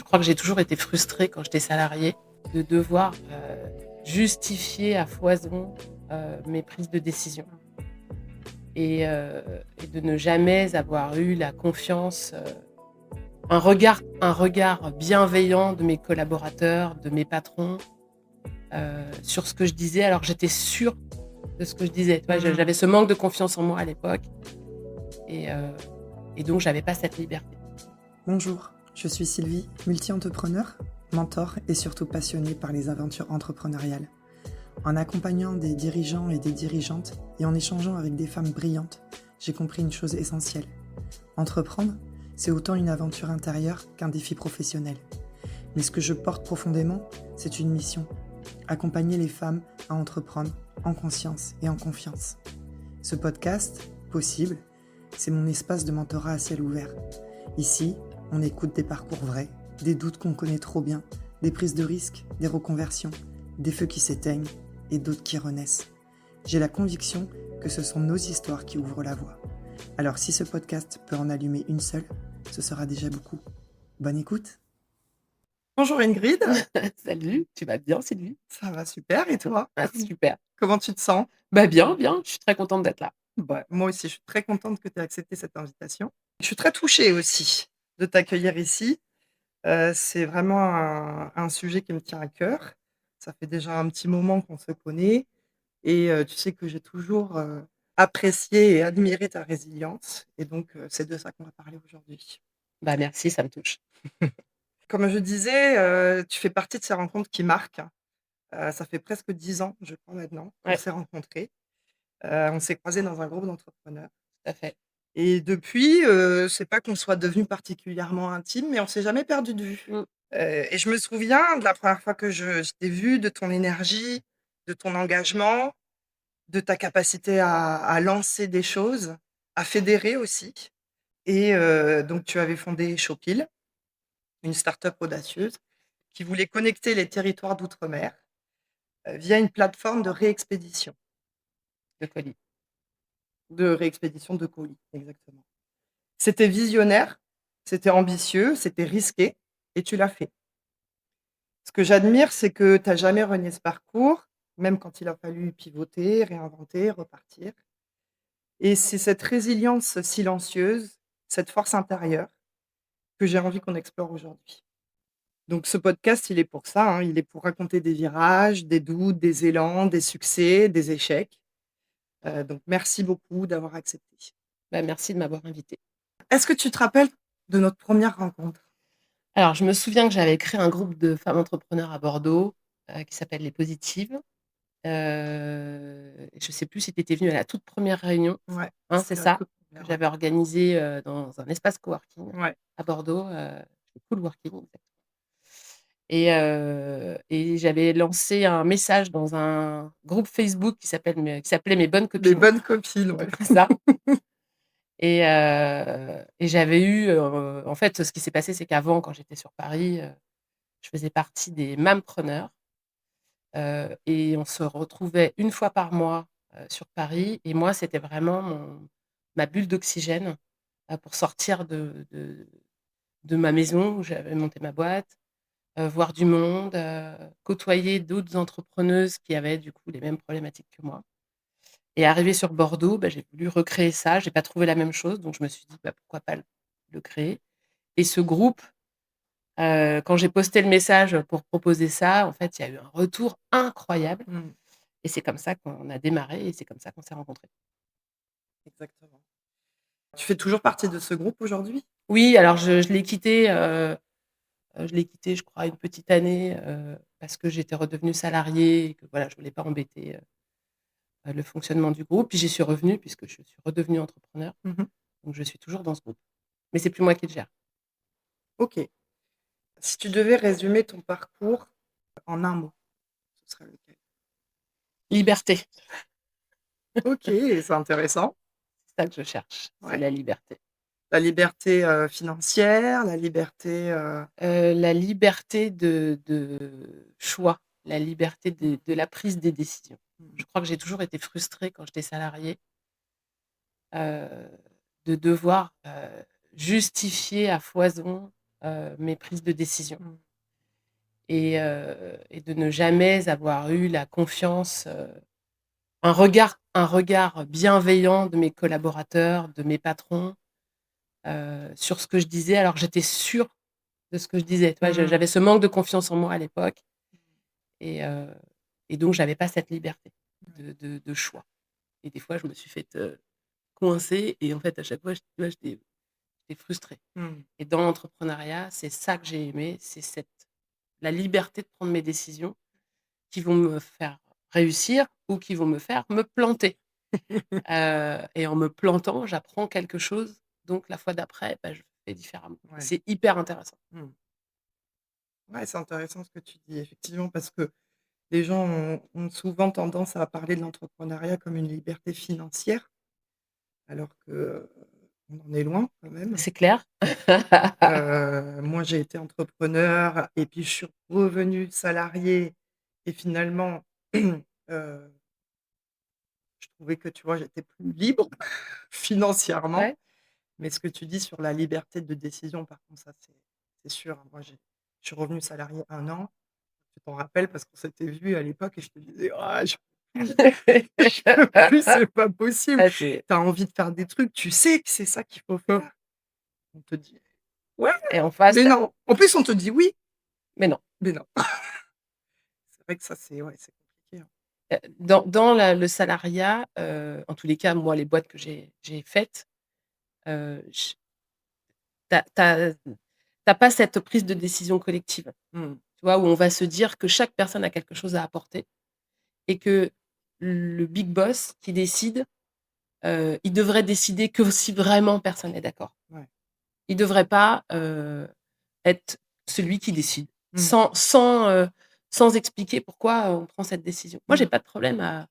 crois que j'ai toujours été frustrée quand j'étais salariée de devoir justifier à foison mes prises de décision et de ne jamais avoir eu la confiance, un regard bienveillant de mes collaborateurs, de mes patrons sur ce que je disais alors que j'étais sûre de ce que je disais. Tu vois, j'avais ce manque de confiance en moi à l'époque et, euh, et donc j'avais pas cette liberté. Bonjour, je suis Sylvie, multi-entrepreneur, mentor et surtout passionnée par les aventures entrepreneuriales. En accompagnant des dirigeants et des dirigeantes et en échangeant avec des femmes brillantes, j'ai compris une chose essentielle. Entreprendre, c'est autant une aventure intérieure qu'un défi professionnel. Mais ce que je porte profondément, c'est une mission. Accompagner les femmes à entreprendre en conscience et en confiance. Ce podcast, Possible, c'est mon espace de mentorat à ciel ouvert. Ici, on écoute des parcours vrais, des doutes qu'on connaît trop bien, des prises de risques, des reconversions, des feux qui s'éteignent et d'autres qui renaissent. J'ai la conviction que ce sont nos histoires qui ouvrent la voie. Alors si ce podcast peut en allumer une seule, ce sera déjà beaucoup. Bonne écoute. Bonjour Ingrid. Salut, tu vas bien Sylvie? Ça va super et toi? Super. Comment tu te sens? Bien, je suis très contente d'être là. Moi aussi, je suis très contente que tu aies accepté cette invitation. Je suis très touchée aussi de t'accueillir ici. C'est vraiment un sujet qui me tient à cœur. Ça fait déjà un petit moment qu'on se connaît et tu sais que j'ai toujours, apprécié et admiré ta résilience et donc c'est de ça qu'on va parler aujourd'hui. Merci, ça me touche. Comme je disais, tu fais partie de ces rencontres qui marquent. Ça fait presque 10 ans, je crois maintenant, qu'on Ouais, s'est rencontrés. On s'est croisés dans un groupe d'entrepreneurs. tout à fait. Et depuis, c'est pas qu'on soit devenus particulièrement intimes, mais on s'est jamais perdus de vue. Mmh. Et je me souviens de la première fois que je t'ai vue, de ton énergie, de ton engagement, de ta capacité à lancer des choses, à fédérer aussi. Et donc tu avais fondé Showpil, une start-up audacieuse qui voulait connecter les territoires d'outre-mer, via une plateforme de réexpédition. De colis. De réexpédition de colis, exactement. C'était visionnaire, c'était ambitieux, c'était risqué et tu l'as fait. Ce que j'admire, c'est que tu as jamais renié ce parcours, même quand il a fallu pivoter, réinventer, repartir. Et c'est cette résilience silencieuse, cette force intérieure que j'ai envie qu'on explore aujourd'hui. Donc ce podcast, il est pour ça, hein, il est pour raconter des virages, des doutes, des élans, des succès, des échecs. Donc merci beaucoup d'avoir accepté. Merci de m'avoir invitée. Est-ce que tu te rappelles de notre première rencontre? Alors, je me souviens que j'avais créé un groupe de femmes entrepreneurs à Bordeaux qui s'appelle Les Positives. Je ne sais plus si tu étais venue à la toute première réunion, Ouais, hein, c'est c'était la ça, toute que première, ouais. j'avais organisée dans un espace coworking Ouais. à Bordeaux, Cool Working, exactement. Et j'avais lancé un message dans un groupe Facebook qui s'appelait Mes bonnes Les copines. bonnes copines, ouais. C'est ça. Et j'avais eu, en fait, ce qui s'est passé, c'est qu'avant, quand j'étais sur Paris, je faisais partie des mampreneurs et on se retrouvait une fois par mois sur Paris. Et moi, c'était vraiment ma bulle d'oxygène pour sortir de ma maison où j'avais monté ma boîte, voir du monde, côtoyer d'autres entrepreneuses qui avaient du coup les mêmes problématiques que moi. Et arrivée sur Bordeaux, j'ai voulu recréer ça. J'ai pas trouvé la même chose, donc je me suis dit pourquoi pas le créer. Et ce groupe, quand j'ai posté le message pour proposer ça, en fait, il y a eu un retour incroyable. Mmh. Et c'est comme ça qu'on a démarré et c'est comme ça qu'on s'est rencontrés. Exactement. Tu fais toujours partie de ce groupe aujourd'hui? Oui, alors je l'ai quitté, je crois une petite année, parce que j'étais redevenue salariée et que voilà, je voulais pas embêter, le fonctionnement du groupe. Puis j'y suis revenue puisque je suis redevenue entrepreneur, Mmh. donc je suis toujours dans ce groupe. Mais c'est plus moi qui le gère. OK. Si tu devais résumer ton parcours en un mot, ce serait lequel? Liberté, OK, c'est intéressant. c'est ça que je cherche, c'est Ouais. la liberté. La liberté, financière, la liberté, La liberté de choix, la liberté de la prise des décisions. mmh Je crois que j'ai toujours été frustrée quand j'étais salariée, heu, de devoir, justifier à foison, mes prises de décision Mmh. et de ne jamais avoir eu la confiance, un regard bienveillant de mes collaborateurs, de mes patrons, sur ce que je disais alors que j'étais sûre de ce que je disais. Tu vois? Mmh. J'avais ce manque de confiance en moi à l'époque et heu et donc j'avais pas cette liberté Ouais. de choix et des fois je me suis faite, coincer et en fait à chaque fois, tu vois, j'étais frustrée Mmh. et dans l'entrepreneuriat, c'est ça que j'ai aimé, c'est la liberté de prendre mes décisions qui vont me faire réussir ou qui vont me faire me planter. Et en me plantant, j'apprends quelque chose, donc la fois d'après, bah, je fais différemment. Ouais. C'est hyper intéressant. Mmh. Ouais, c'est intéressant ce que tu dis, effectivement, parce que les gens ont souvent tendance à parler de l'entrepreneuriat comme une liberté financière, alors que on en est loin quand même. C'est clair? Moi, j'ai été entrepreneur et puis je suis revenue salariée et finalement, heu, je trouvais que, tu vois, j'étais plus libre financièrement. Ouais, Mais ce que tu dis sur la liberté de décision, par contre, ça, c'est sûr, hein. Moi, je suis revenue salariée 1 an. Tu t'en rappelles parce qu'on s'était vus à l'époque et je te disais: «Ah, je peux plus, je peux plus, c'est pas possible». ah, Tu as envie de faire des trucs, tu sais que c'est ça qu'il faut faire. On te dit: «Ouais, et en face, mais non». En plus, on te dit: «Oui, mais non. mais non». C'est vrai que ça, c'est ouais, c'est compliqué, hein. Dans le salariat, en tous les cas, moi, les boîtes que j'ai faites, j tu as pas cette prise de décision collective, Mmh. tu vois? Où on va se dire que chaque personne a quelque chose à apporter et que le big boss qui décide, il devrait décider que si vraiment personne n'est d'accord. Ouais. Il devrait pas, être celui qui décide, Mmh. sans expliquer pourquoi on prend cette décision. Moi, j'ai Mmh. pas de problème à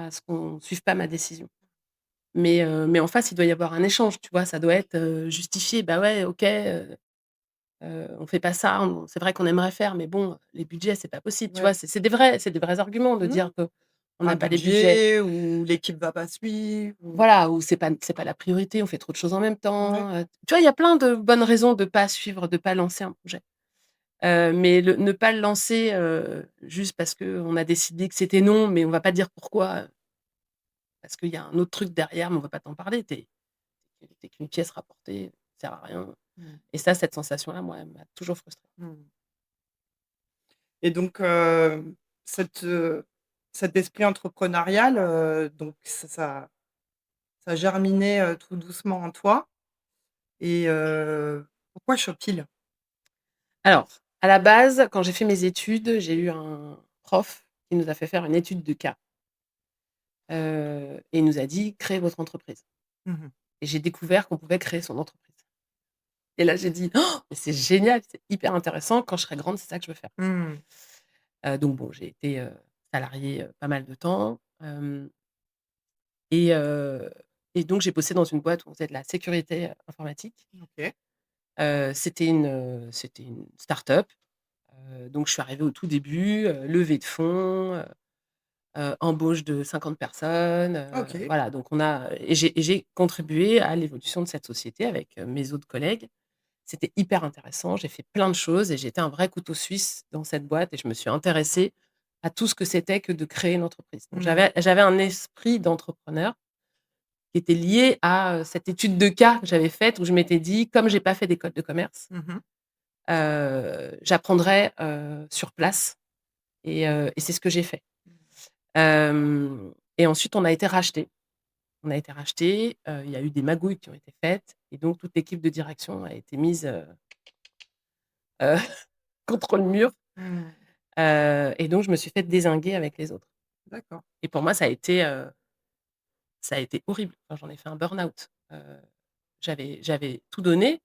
ce qu'on suive pas ma décision. Mais en face, il doit y avoir un échange, tu vois? Ça doit être, justifié. Bah, ouais, OK, on fait pas ça, c'est vrai qu'on aimerait faire, mais bon, les budgets, c'est pas possible, tu Ouais. vois? C'est des vrais arguments de Mmh. dire qu'on Un n'a pas les budgets. budget ou l'équipe va pas suivre ou Voilà, ou c'est pas la priorité, on fait trop de choses en même ouais. temps, tu vois? Il y a plein de bonnes raisons de pas suivre, de pas lancer un projet. Mais ne pas le lancer, juste parce qu'on a décidé que c'était non, mais on va pas dire pourquoi, parce qu'il y a un autre truc derrière, mais on va pas t'en parler. Tu es qu'une pièce rapportée, ça sert à rien Mmh. et ça, cette sensation-là, moi, elle m'a toujours frustrée. Mmh. Et donc, cette, cet esprit entrepreneurial, donc ça a germiné, tout doucement en toi et pourquoi Shopify? Alors, à la base, quand j'ai fait mes études, j'ai eu un prof qui nous a fait faire une étude de cas, et il nous a dit: «Créez votre entreprise» Mmh mh. et j'ai découvert qu'on pouvait créer son entreprise et là, j'ai dit: «Oh, mais c'est génial, c'est hyper intéressant, quand je serai grande, c'est ça que je veux faire». Mmh. Donc bon, j'ai été, salariée, pas mal de temps, et heu et donc j'ai bossé dans une boîte où on faisait de la sécurité, informatique. OK. C'était une start-up, donc je suis arrivée au tout début, levée de fonds, embauche de 50 personnes, OK. voilà, donc j'ai contribué à l'évolution de cette société avec, mes autres collègues. C'était hyper intéressant, j'ai fait plein de choses et j'étais un vrai couteau suisse dans cette boîte et je me suis intéressée à tout ce que c'était que de créer une entreprise. Donc Mmh. j'avais un esprit d'entrepreneur qui était lié à, cette étude de cas que j'avais faite où je m'étais dit: «Comme j'ai pas fait d'école de commerce, Mmh mh. j'apprendrai, sur place» et c'est ce que j'ai fait. Et ensuite on a été rachetés. On a été rachetés, il y a eu des magouilles qui ont été faites et donc toute l'équipe de direction a été mise, heu, contre le mur, Mmh. et donc je me suis fait dézinguer avec les autres D'accord. et pour moi ça a été horrible. Enfin, j'en ai fait un burn-out. J'avais tout donné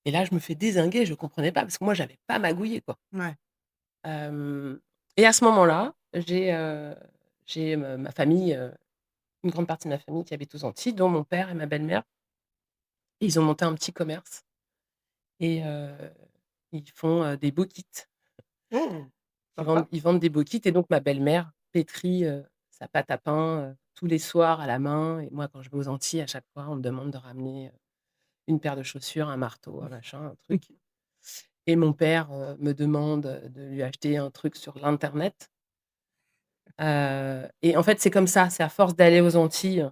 et là je me fais dézinguer, je comprenais pas parce que moi j'avais pas magouillé, quoi. Ouais. Hem Et à ce moment-là, j'ai ma famille, une grande partie de ma famille qui habite aux Antilles, dont mon père et ma belle-mère. Ils ont monté un petit commerce et ils font, des beaux kits. Mmh. Ils vendent Sympa. ils vendent des beaux kits et donc ma belle-mère pétrit, sa pâte à pain, tous les soirs à la main et moi quand je vais aux Antilles, à chaque fois, on me demande de ramener, une paire de chaussures, un marteau, un machin, un truc et mon père, me demande, de lui acheter un truc sur l'internet. Et en fait, c'est comme ça, c'est à force d'aller aux Antilles,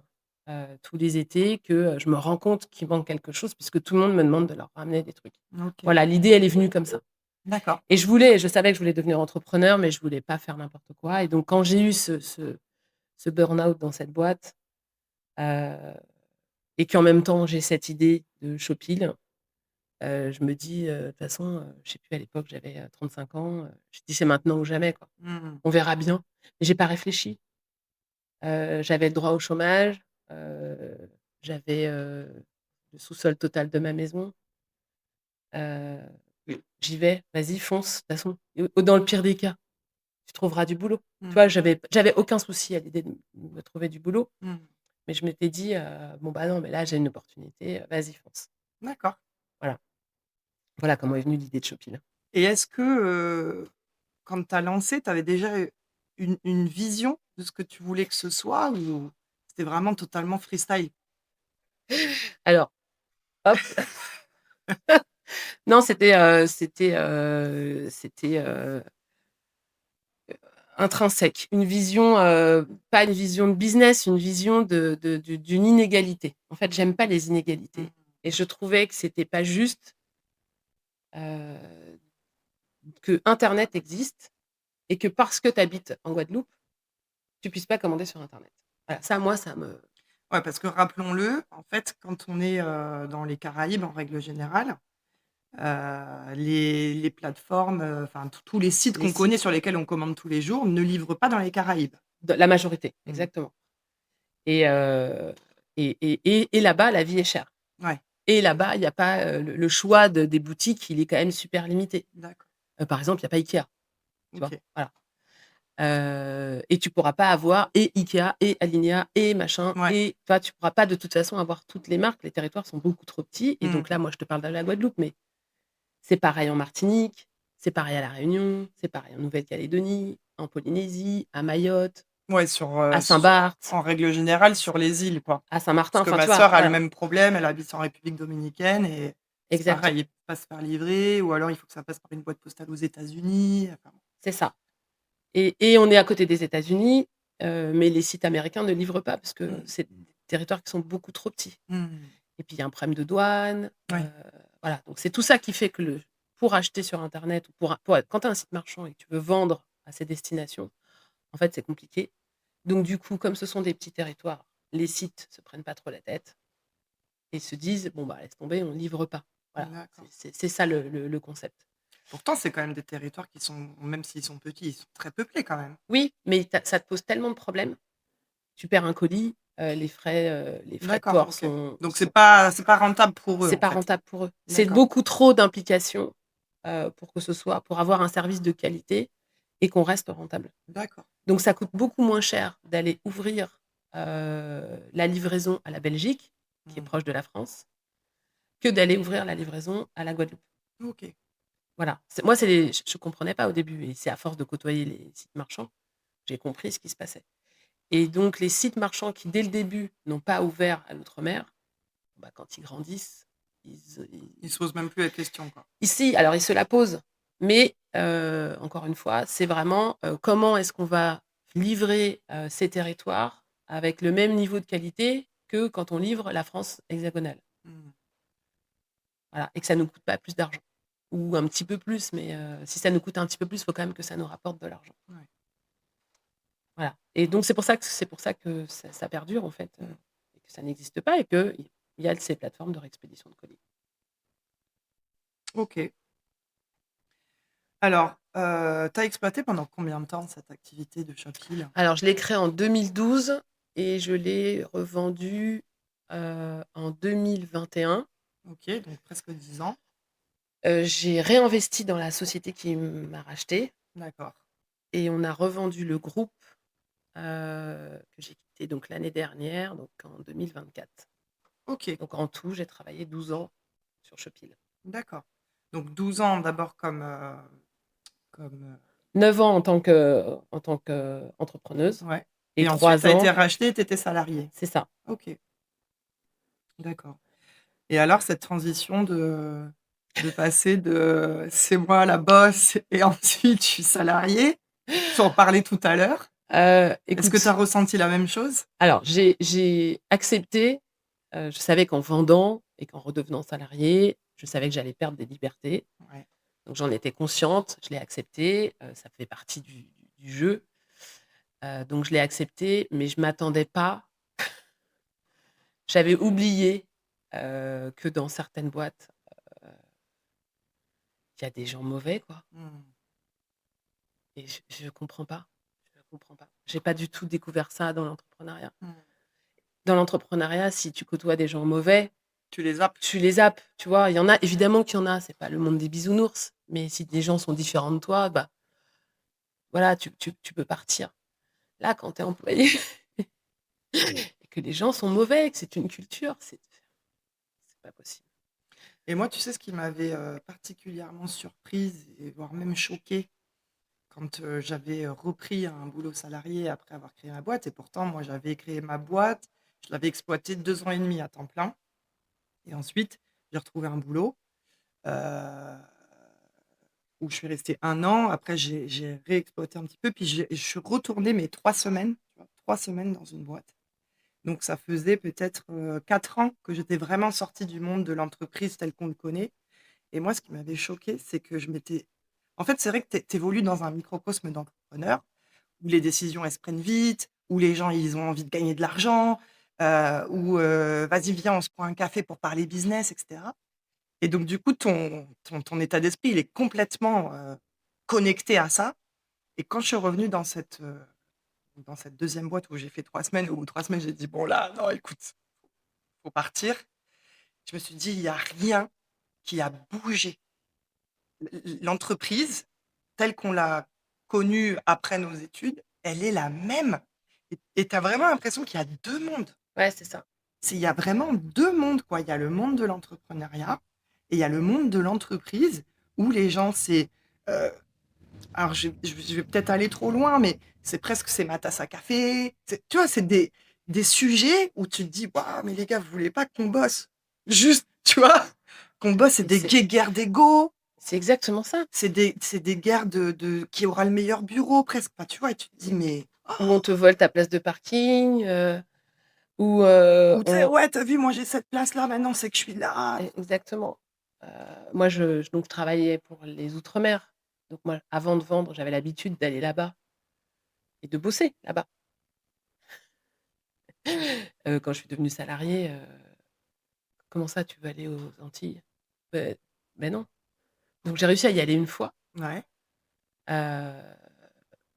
tous les étés que, je me rends compte qu'il manque quelque chose puisque tout le monde me demande de leur ramener des trucs. OK. Voilà, l'idée, elle est venue comme ça D'accord. et je savais que je voulais devenir entrepreneur, mais je voulais pas faire n'importe quoi et donc quand j'ai eu ce burn-out dans cette boîte, heu et qu'en même temps j'ai cette idée de Shopify, je me dis, de toute façon, je sais plus à l'époque j'avais, 35 ans, je dis: «C'est maintenant ou jamais quoi. Mmh. On verra bien». Mais j'ai pas réfléchi. J'avais le droit au chômage, j'avais, le sous-sol total de ma maison. Heu, J'y vais, vas-y fonce, de toute façon, dans le pire des cas, tu trouveras du boulot. Tu Mmh. vois? J'avais aucun souci à l'idée de me trouver du boulot, Mmh. mais je m'étais dit, «Bon bah non, mais là j'ai une opportunité, vas-y fonce». D'accord. Voilà. Voilà comment est venue l'idée de Shopify. Et est-ce que, quand tu as lancé, tu avais déjà une vision de ce que tu voulais que ce soit ou c'était vraiment totalement freestyle? Alors, hop, non c'était, intrinsèque, une vision, pas une vision de business, une vision d'une inégalité. En fait, j'aime pas les Mmh. inégalités et je trouvais que c'était pas juste, heu, que internet existe et que parce que tu habites en Guadeloupe, tu puisses pas commander sur internet. Voilà, ça moi ça me Ouais, parce que rappelons-le, en fait, quand on est, dans les Caraïbes, en règle générale, les plateformes, enfin tous les sites les qu'on connaît sites sur lesquels on commande tous les jours ne livrent pas dans les Caraïbes. de la majorité, Mmh. exactement et là-bas, la vie est chère Ouais, et là-bas, il y a pas, le choix des boutiques, il est quand même super limité. d'accord. Par exemple, il y a pas IKEA, tu vois? OK. Voilà. Et tu pourras pas avoir et IKEA et Alinéa et machin Ouais. et tu vois, tu pourras pas de toute façon avoir toutes les marques. Les territoires sont beaucoup trop petits et Mmh. donc là, moi, je te parle de la Guadeloupe, mais c'est pareil en Martinique, c'est pareil à La Réunion, c'est pareil en Nouvelle-Calédonie, en Polynésie, à Mayotte, Ouais, à s Saint-Barth, en règle générale sur les îles, quoi. à Parce Saint-Martin, que enfin, ma tu vois? sœur a le Voilà, même problème, elle habite en République dominicaine et c'est exactement, pareil, elle peut pas se faire livrer ou alors il faut que ça passe par une boîte postale aux États-Unis, enfin bon. c'est ça et on est à côté des États-Unis, mais les sites américains ne livrent pas parce que Mmh. c'est des territoires qui sont beaucoup trop petits. Mmh. Et puis il y a un problème de douane, Ouais. voilà, donc c'est tout ça qui fait que pour acheter sur internet ou quand tu as un site marchand et que tu veux vendre à ces destinations, en fait, c'est compliqué. Donc du coup, comme ce sont des petits territoires, les sites se prennent pas trop la tête et se disent: «Bon, bah, laisse tomber, on livre pas». Voilà, D'accord. c'est ça le concept. Pourtant, c'est quand même des territoires qui sont même s'ils sont petits, ils sont très peuplés quand même. Oui, mais ça te pose tellement de problèmes. Tu perds un colis, les frais de D'accord, port OK. sont Donc sont c'est pas rentable pour eux, c'est en pas fait? rentable pour eux. C'est D'accord. beaucoup trop d'implications, pour avoir un service de qualité et qu'on reste rentable. D'accord. Donc ça coûte beaucoup moins cher d'aller ouvrir, la livraison à la Belgique, qui est Mmh. proche de la France, que d'aller ouvrir la livraison à la Guadeloupe. OK. Voilà. C'est les je comprenais pas au début et c'est à force de côtoyer les sites marchands, j'ai compris ce qui se passait et donc les sites marchands qui, dès le début, n'ont pas ouvert à l'outre-mer, bah, quand ils grandissent, Ils se posent même plus la question, quoi. ici, alors ils se la posent, mais encore une fois, c'est vraiment, comment est-ce qu'on va livrer, ces territoires avec le même niveau de qualité que quand on livre la France hexagonale? Mmh. Voilà et que ça nous coûte pas plus d'argent ou un petit peu plus, mais si ça nous coûte un petit peu plus, il faut quand même que ça nous rapporte de l'argent. Ouais. Voilà et donc c'est pour ça que ça perdure en fait, Mmh. et que ça n'existe pas et qu'il y a ces plateformes de réexpédition de colis. OK. Alors, tu as exploité pendant combien de temps cette activité de Shopify? Alors je l'ai créé en 2012 et je l'ai revendu, en 2021. OK, donc presque 10 ans. J'ai réinvesti dans la société qui m'a racheté D'accord. et on a revendu le groupe, que j'ai quitté donc l'année dernière, donc en 2024. OK, Donc en tout, j'ai travaillé 12 ans sur Shopify. d'accord. Donc 12 ans d'abord comme, 9 ans en tant qu'entrepreneuse ouais et et ensuite tu 3 as été ans racheté, tu étais salarié? c'est ça. OK, d'accord. Et alors cette transition de passer de c'est moi la boss et ensuite je suis salariée, tu en parlais tout à l'heure. Est-ce que tu as Écoute, ressenti la même chose? alors j'ai accepté, je savais qu'en vendant et qu'en redevenant salariée, je savais que j'allais perdre des libertés. Ouais. Donc j'en étais consciente, je l'ai accepté, ça fait partie du jeu. Donc je l'ai accepté, mais je m'attendais pas. J'avais oublié, que dans certaines boîtes, heu, il y a des gens mauvais, quoi, Mmh. et je comprends pas, je comprends pas. J'ai pas du tout découvert ça dans l'entrepreneuriat. Mmh. Dans l'entrepreneuriat, si tu côtoies des gens mauvais, Tu les zappes? tu les zappes, tu vois? Il y en a évidemment qu'il y en a, c'est pas le monde des bisounours, mais si des gens sont différents de toi, bah, voilà, tu peux partir. Là, quand tu es employé et que les gens sont mauvais, que c'est une culture, c'est pas possible. Et moi, tu sais ce qui m'avait, particulièrement surprise et voire même choquée quand, j'avais, repris un boulot salarié après avoir créé ma boîte et pourtant moi j'avais créé ma boîte, je l'avais exploitée 2 ans et demi à temps plein et ensuite j'ai retrouvé un boulot, heu, où je suis restée 1 an. Après j'ai réexploité un petit peu puis je suis retournée mais 3 semaines, tu vois? 3 semaines dans une boîte. Donc ça faisait peut-être, 4 ans que j'étais vraiment sortie du monde de l'entreprise tel qu'on le connaît et moi ce qui m'avait choquée, c'est que je m'étais en fait, c'est vrai que tu évolues dans un microcosme d'entrepreneurs où les décisions, elles se prennent vite, où les gens, ils ont envie de gagner de l'argent, où, «Vas-y, viens, on se prend un café pour parler business» et cetera et donc du coup, ton état d'esprit, il est complètement, connecté à ça et quand je suis revenue dans cette deuxième boîte où j'ai fait 3 semaines, au bout de 3 semaines, j'ai dit: «Bon là, non, écoute, faut partir». Je me suis dit: «Il y a rien qui a bougé». L'entreprise, telle qu'on l'a connue après nos études, elle est la même et tu as vraiment l'impression qu'il y a 2 mondes. Ouais, c'est ça. Il y a vraiment 2 mondes, quoi. Il y a le monde de l'entrepreneuriat et il y a le monde de l'entreprise où les gens, c'est, heu, alors je vais peut-être aller trop loin, mais c'est ma tasse à café. C'est tu vois, c'est des sujets où tu te dis: «Waouh, mais les gars, vous voulez pas qu'on bosse?» Juste, tu vois? Qu'on bosse, c'est Et des guéguerres d'ego. c'est exactement ça. C'est des guerres de qui aura le meilleur bureau presque, enfin, tu vois? Et tu te dis: «Mais» Où on te vole ta place de parking, où, ou tu sais: on «Ouais, tu as vu, moi j'ai cette place-là, maintenant c'est que je suis là». exactement. Heu, Moi, je travaillais pour les outre-mer. Donc moi, avant de vendre, j'avais l'habitude d'aller là-bas et de bosser là-bas. Quand je suis devenue salariée, «Comment ça, tu veux aller aux Antilles?» Beh non. Donc j'ai réussi à y aller une fois, Ouais. heu,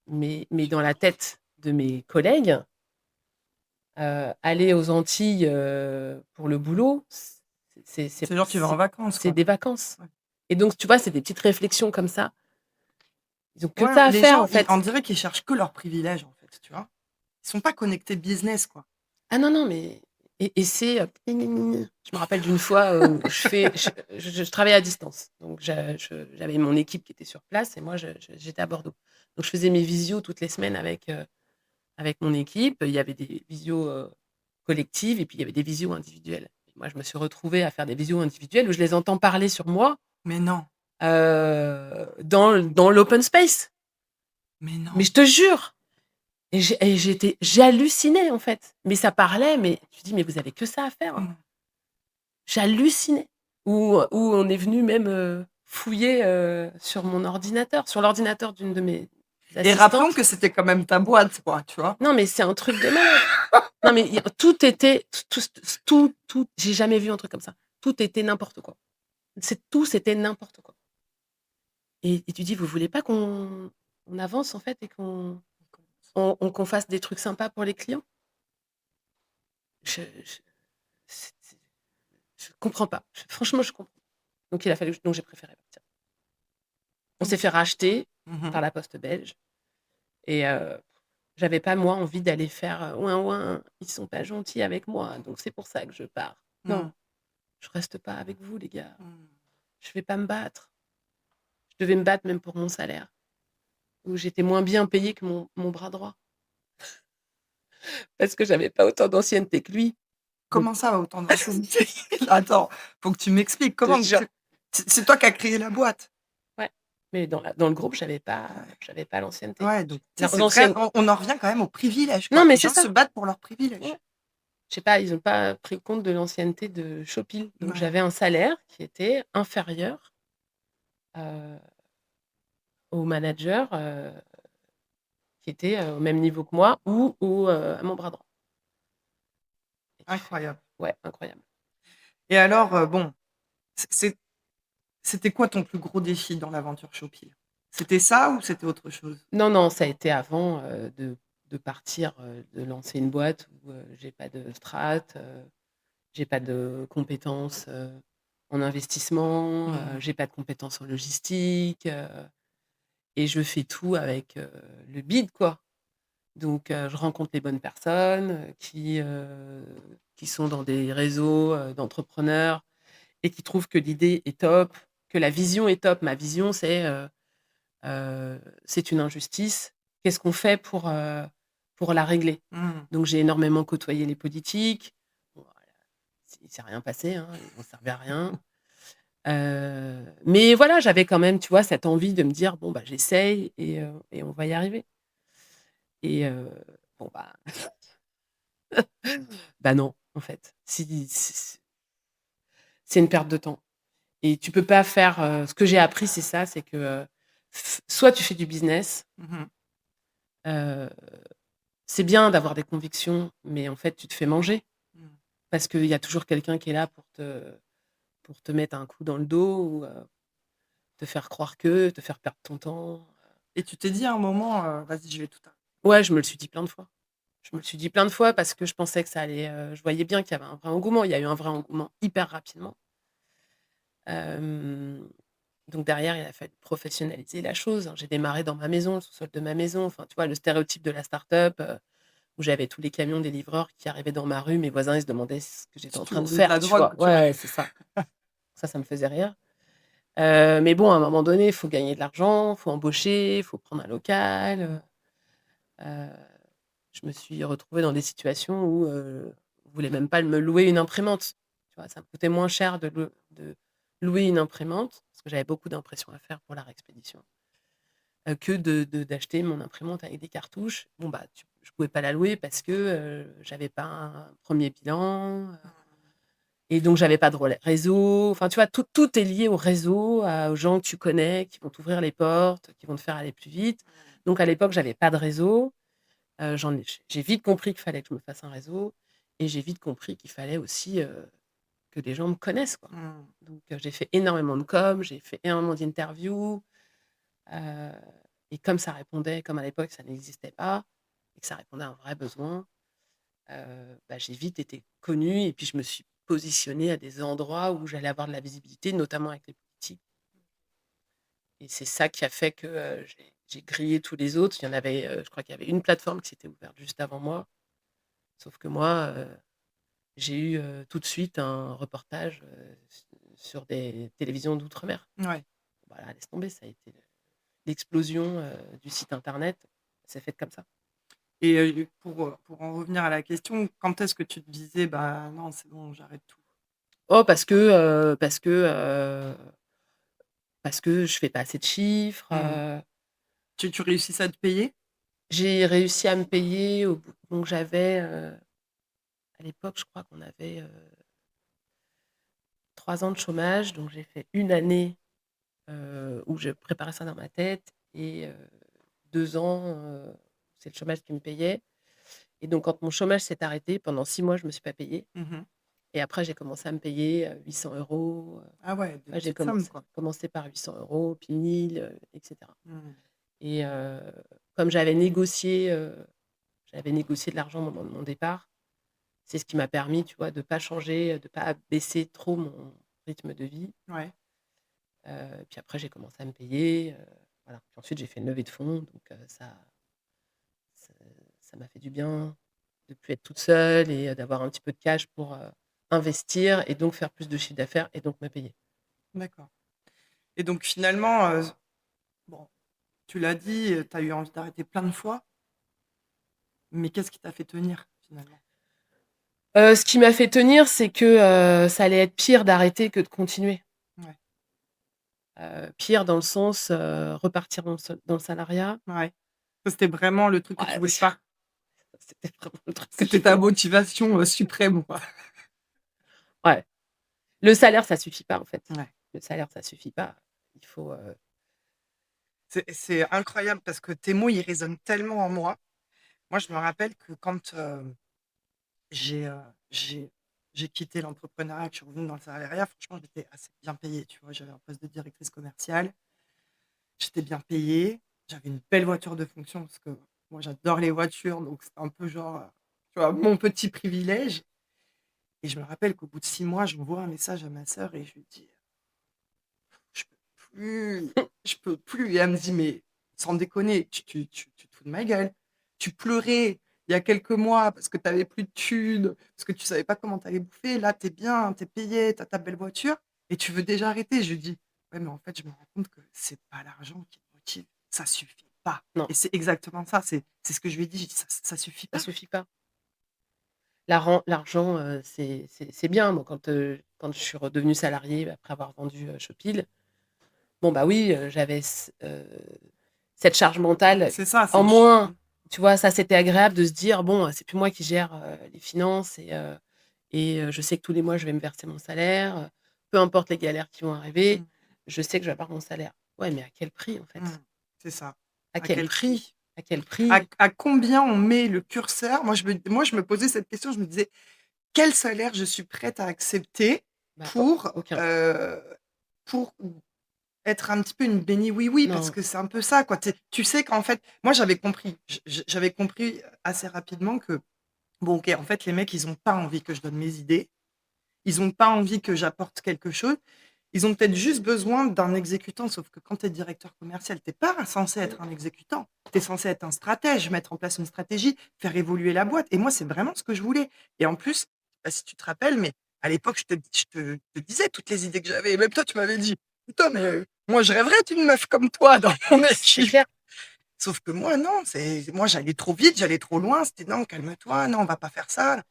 mais dans la tête de mes collègues, aller aux Antilles, pour le boulot, c'est c'est C'est genre tu vas en c'est vacances, c'est quoi. des vacances. Ouais. Et donc tu vois, c'est des petites réflexions comme ça. Ils ont que Ouais, ça à les faire, gens, en ils on fait. dirait qu'ils cherchent que leurs privilèges, en fait, tu vois? Ils sont pas connectés business, quoi. Ah non, non, mais et c'est, gni gni gni gni. Je me rappelle d'une fois où je travaillais à distance. Donc j'avais mon équipe qui était sur place et moi j'étais à Bordeaux. Donc je faisais mes visios toutes les semaines avec mon équipe. Il y avait des visios, collectives et puis il y avait des visios individuelles. Et moi, je me suis retrouvée à faire des visios individuelles où je les entends parler sur moi, Mais non, dans l'open space. mais Mais non. je te jure! J'hallucinais, en fait. Mais ça parlait, mais tu dis: «Mais vous avez que ça à faire?» Mmh. J'hallucinais. Où on est venu même, fouiller, sur mon ordinateur, sur l'ordinateur d'une de mes Et rappelons assistantes. que c'était quand même ta boîte, quoi, tu vois? Non, mais c'est un truc de malade. Non, mais il tout était tout j'ai jamais vu un truc comme ça. Tout était n'importe quoi. C'était n'importe quoi. Et tu dis: «Vous voulez pas qu'on avance, en fait, et qu'on fasse des trucs sympas pour les clients?» Je c'est je comprends pas. Franchement, je comprends. Donc il a fallu donc j'ai préféré partir. On s'est OK. fait racheter Mmh mh. par la poste belge et j'avais pas, moi, envie d'aller faire, «Ouin ouin, ils sont pas gentils avec moi, donc c'est pour ça que je pars». Mmh. Non, je reste pas avec vous, les gars. Mmh. Je vais pas me battre. Je devais me battre même pour mon salaire, où j'étais moins bien payée que mon bras droit, parce que j'avais pas autant d'ancienneté que lui. Donc comment ça, autant d'ancienneté? Attends, faut que tu m'expliques. je te Comment jure. c'est toi qui as créé la boîte? Ouais, mais dans le groupe, Ouais. j'avais pas l'ancienneté. Ouais, donc tu sais, L'an c'est vrai, l'ancienne on en revient quand même aux privilèges, Non, quoi. mais Les c'est gens se ça. battent pour leurs Ouais. privilèges. Je sais pas, ils ont pas pris compte de l'ancienneté de Shopee. Donc Ouais. j'avais un salaire qui était inférieur, heu, au manager, qui était, au même niveau que moi ou à mon bras droit et tu fais: Incroyable. «Ouais, incroyable». Et alors, bon, c'est c'était quoi ton plus gros défi dans l'aventure Shopee? C'était ça ou c'était autre chose? Non, non, ça a été avant, de partir, de lancer une boîte où, j'ai pas de strat, j'ai pas de compétences, en investissement, Mmh. j'ai pas de compétences en logistique, et je fais tout avec, le bide, quoi. Donc je rencontre les bonnes personnes, qui sont dans des réseaux, d'entrepreneurs et qui trouvent que l'idée est top, que la vision est top. Ma vision, c'est une injustice. Qu'est-ce qu'on fait pour la régler? Mmh. Donc j'ai énormément côtoyé les politiques. Bon, voilà, il s'est rien passé, hein, ils ont servi à rien. Mais voilà, j'avais quand même, tu vois, cette envie de me dire: «Bon, bah, j'essaye et on va y arriver» et bon, bah, non, en fait. Si c'est une perte de temps et tu peux pas faire, ce que j'ai appris, c'est ça, c'est que, f soit tu fais du business, Mmh. heu, c'est bien d'avoir des convictions, mais en fait, tu te fais manger Mmh. parce qu'il y a toujours quelqu'un qui est là pour te mettre un coup dans le dos ou, te faire croire que, te faire perdre ton temps. Et tu t'es dit à un moment, «Vas-y, je vais tout arrêter». Ouais, je me le suis dit plein de fois. Je me Ouais. le suis dit plein de fois parce que je pensais que ça allait, je voyais bien qu'il y avait un vrai engouement. Il y a eu un vrai engouement hyper rapidement. Hem, donc derrière, il a fallu professionnaliser la chose, hein. J'ai démarré dans ma maison, le sous-sol de ma maison. Enfin, tu vois, le stéréotype de la start-up, où j'avais tous les camions des livreurs qui arrivaient dans ma rue. Mes voisins, ils se demandaient ce que j'étais Si en tu train de vendais de faire, la tu vois? drogue, tu vois? Ouais, c'est ça. Ça me faisait rire. Mais bon, à un moment donné, il faut gagner de l'argent, il faut embaucher, il faut prendre un local, je me suis retrouvée dans des situations où, on voulait même pas me louer une imprimante. Tu vois? Ça me coûtait moins cher de louer une imprimante, parce que j'avais beaucoup d'impressions à faire pour la réexpédition, que d'acheter mon imprimante avec des cartouches. Bon, bah, je pouvais pas la louer parce que, j'avais pas un premier bilan, et donc j'avais pas de réseau. Enfin, tu vois? Tout est lié au réseau, aux gens que tu connais, qui vont t'ouvrir les portes, qui vont te faire aller plus vite. Donc à l'époque, j'avais pas de réseau. J'ai vite compris qu'il fallait que je me fasse un réseau et j'ai vite compris qu'il fallait aussi, que les gens me connaissent, quoi. Mmh. Donc j'ai fait énormément de com, j'ai fait énormément d'interviews, heu comme à l'époque ça n'existait pas et que ça répondait à un vrai besoin, bah, j'ai vite été connue et puis je me suis positionnée à des endroits où j'allais avoir de la visibilité, notamment avec les politiques et c'est ça qui a fait que, j'ai grillé tous les autres. Il y en avait, je crois qu'il y avait une plateforme qui s'était ouverte juste avant moi, sauf que moi, j'ai eu, tout de suite un reportage, sur des télévisions d'outre-mer. Ouais. Voilà, laisse tomber, ça a été l'explosion, du site internet, s'est faite comme ça. Et pour en revenir à la question, quand est-ce que tu te disais: «Bah, non, c'est bon, j'arrête tout»? Oh parce que je fais pas assez de chiffres, Mmh. Tu réussissais à te payer? j'ai réussi à me payer au bout donc j'avais, à l'époque, je crois qu'on avait, 3 ans de chômage, donc j'ai fait une année, où je préparais ça dans ma tête et 2 ans, c'est le chômage qui me payait. Et donc quand mon chômage s'est arrêté, pendant 6 mois, je me suis pas payée Mmh. et après j'ai commencé à me payer, 800 €, Ah ouais, des ouais, j'ai petites sommes, commencé quoi. commencé par 800 €, puis 1 000, et cetera Mmh. et comme j'avais négocié de l'argent au moment de mon départ, c'est ce qui m'a permis, tu vois, de pas changer, de pas baisser trop mon rythme de vie, Ouais. puis après j'ai commencé à me payer, voilà. Puis ensuite j'ai fait une levée de fonds donc ça ça m'a fait du bien de plus être toute seule et d'avoir un petit peu de cash pour, investir et donc faire plus de chiffre d'affaires et donc me payer. D'accord. Et donc finalement, bon, tu l'as dit, tu as eu envie d'arrêter plein de fois, mais qu'est-ce qui t'a fait tenir finalement? Ce qui m'a fait tenir, c'est que, ça allait être pire d'arrêter que de continuer. Ouais. Pire dans le sens, repartir dans le salariat. Ouais. Ça, c'était vraiment le truc que tu Ouais, voulais pas? c'était vraiment le truc que je C'était ta voulais. motivation, suprême, quoi? Ouais. Le salaire, ça suffit pas, en fait. Ouais. Le salaire, ça suffit pas. Il faut, C'est incroyable parce que tes mots, ils résonnent tellement en moi. Moi, je me rappelle que quand, j'ai, heu, j'ai j'ai quitté l'entrepreneuriat, que je suis revenue dans le salariat, franchement, j'étais assez bien payée, tu vois? J'avais un poste de directrice commerciale, j'étais bien payée, j'avais une belle voiture de fonction parce que moi, j'adore les voitures, donc c'était un peu genre, tu vois, mon petit privilège et je me rappelle qu'au bout de 6 mois, j'envoie un message à ma sœur et je lui dis: «Je peux plus, je peux plus» et elle me dit: «Mais sans déconner, tu te fous de ma gueule? Tu pleurais il y a quelques mois parce que tu avais plus de thunes, parce que tu savais pas comment tu allais bouffer. Là, tu es bien, tu es payée, tu as ta belle voiture et tu veux déjà arrêter?» Je lui dis: «Ouais, mais en fait, je me rends compte que c'est pas l'argent qui me motive, ça suffit pas» non, et c'est exactement ça, c'est ce que je lui ai dit, j'ai dit: «Ça suffit ça pas». suffit pas. L'argent, c'est bien. Moi, quand je suis redevenue salariée après avoir vendu, Shopee, bon, bah, oui, j'avais cette charge mentale C'est ça, en c'est ch moins. Tu vois? Ça, c'était agréable de se dire: «Bon, c'est plus moi qui gère, les finances et je sais que tous les mois, je vais me verser mon salaire, peu importe les galères qui vont arriver, mmh, je sais que je vais avoir mon salaire». Ouais, mais à quel prix, en mmh, fait? c'est ça. À À quel quel prix? prix? À quel prix? À combien on met le curseur? Moi, je me posais cette question, je me disais: «Quel salaire je suis prête à accepter Bah, pour, aucun. pour être un petit peu une bénie oui-oui?» parce Non. que c'est un peu ça, quoi. Tu sais qu'en fait moi, j'avais compris. J'avais compris assez rapidement que, bon, OK, en fait, les mecs, ils ont pas envie que je donne mes idées. Ils ont pas envie que j'apporte quelque chose. Ils ont peut-être juste besoin d'un exécutant, sauf que quand tu es directeur commercial, tu es pas censé être un exécutant. Tu es censé être un stratège, mettre en place une stratégie, faire évoluer la boîte et moi, c'est vraiment ce que je voulais et en plus, je sais pas si tu te rappelles, mais à l'époque, je te disais toutes les idées que j'avais et même toi, tu m'avais dit: «Putain, mais moi, je rêverais d'une meuf comme toi dans mon C'est équipe». clair. Sauf que moi, non, moi, j'allais trop vite, j'allais trop loin. C'était: «Non, calme-toi, non, on va pas faire ça».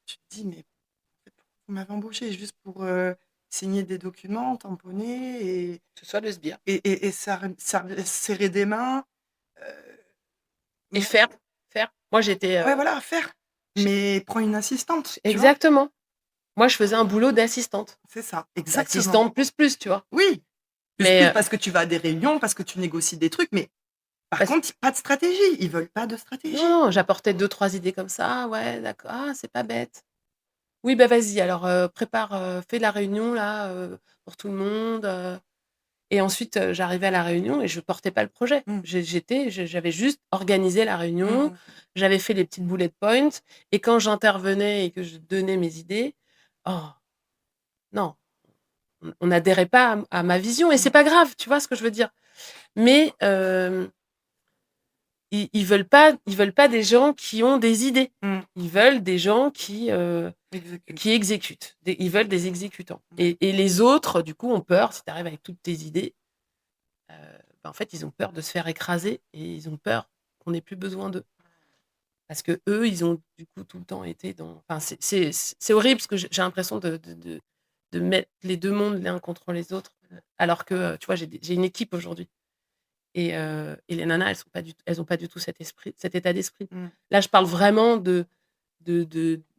Tu te dis: «Mais vous m'avez embauché juste pour, signer des documents, tamponner Que ce soit le sbire et serrer des mains, et mais faire. Moi, j'étais, ouais, voilà, faire. j Mais prends une assistante, tu vois? exactement. Moi, je faisais un boulot d'assistante. C'est ça, exactement. D'assistante plus, tu vois? Oui, plus Mais, parce que tu vas à des réunions, parce que tu négocies des trucs, mais par parce contre, pas de stratégie. Ils veulent pas de non, stratégie. non, j'apportais 2-3 idées comme ça. «Ah ouais, d'accord. Ah, c'est pas bête. Oui, bah, vas-y alors, prépare, fais la réunion là, pour tout le monde», et ensuite, j'arrivais à la réunion et je portais pas le projet. Mmh. J'avais juste organisé la Mmh réunion, mh. j'avais fait les petites bullet points et quand j'intervenais et que je donnais mes idées, oh non, on n'adhérait pas à ma vision et c'est Mmh. pas grave, tu vois ce que je veux dire? Mais, ils veulent pas des gens qui ont des idées. Mmh. Ils veulent des gens qui Exécute. exécutent. Ils veulent des exécutants Ouais. et les autres, du coup, ont peur. Si tu arrives avec toutes tes idées, heu, bah, en fait, ils ont peur de se faire écraser et ils ont peur qu'on ait plus besoin d'eux. Parce qu'eux, ils ont, du coup, tout le temps été dans enfin, c'est horrible parce que j'ai l'impression de mettre les 2 mondes l'un contre les autres, alors que, tu vois, j'ai une équipe aujourd'hui. Et les nanas, elles ont pas du tout cet état d'esprit. Mmh. Là, je parle vraiment de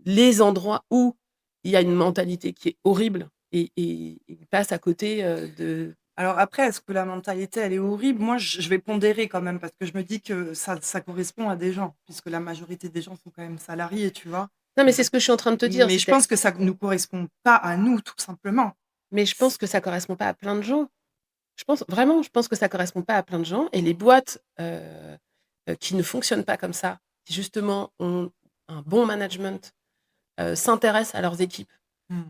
les endroits où il y a une mentalité qui est horrible et ils passent à côté, de Alors après, est-ce que la mentalité, elle est horrible? Moi, je vais pondérer quand même parce que je me dis que ça correspond à des gens, puisque la majorité des gens sont quand même salariés, tu vois? non, mais c'est Mmh. ce que je suis en train de te dire, Mais je pense que ça ne nous correspond pas à nous, tout simplement. mais je C pense que ça correspond pas à plein de gens. Je pense que ça correspond pas à plein de gens et les boîtes, qui ne fonctionnent pas comme ça, qui justement ont un bon management, s'intéressent à leurs équipes, Mmh.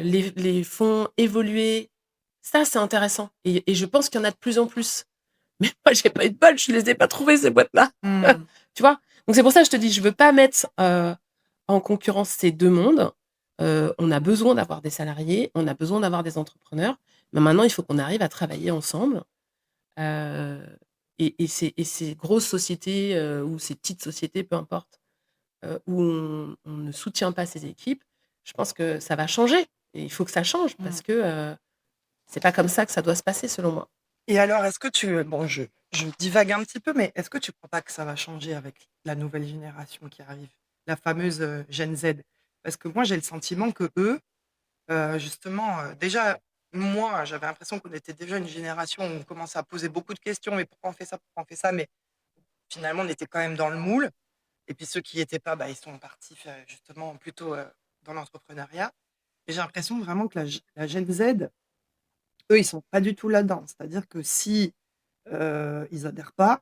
les font évoluer. Ça, c'est intéressant et je pense qu'il y en a de plus en plus. Mais moi, j'ai pas eu de bol, je les ai pas trouvées ces boîtes-là. Mmh. Tu vois? Donc c'est pour ça que je te dis, je veux pas mettre, en concurrence ces 2 mondes. On a besoin d'avoir des salariés, on a besoin d'avoir des entrepreneurs, mais maintenant il faut qu'on arrive à travailler ensemble, heu et ces grosses sociétés, ou ces petites sociétés, peu importe, où on ne soutient pas ses équipes, je pense que ça va changer et il faut que ça change Mmh. parce que, c'est pas comme ça que ça doit se passer selon moi. Et alors, est-ce que bon, je divague un petit peu, mais est-ce que tu crois pas que ça va changer avec la nouvelle génération qui arrive? La fameuse, Gen Z? Parce que moi, j'ai le sentiment qu'eux, justement, déjà, moi, j'avais l'impression qu'on était déjà une génération où on commençait à poser beaucoup de questions: «Mais pourquoi on fait ça? Pourquoi on fait ça?» Mais finalement, on était quand même dans le moule. Et puis ceux qui y étaient pas, bah, ils sont partis faire justement plutôt, dans l'entrepreneuriat. Et j'ai l'impression vraiment que la Gen Z, eux, ils sont pas du tout là-dedans. C'est-à-dire que si, ils adhèrent pas,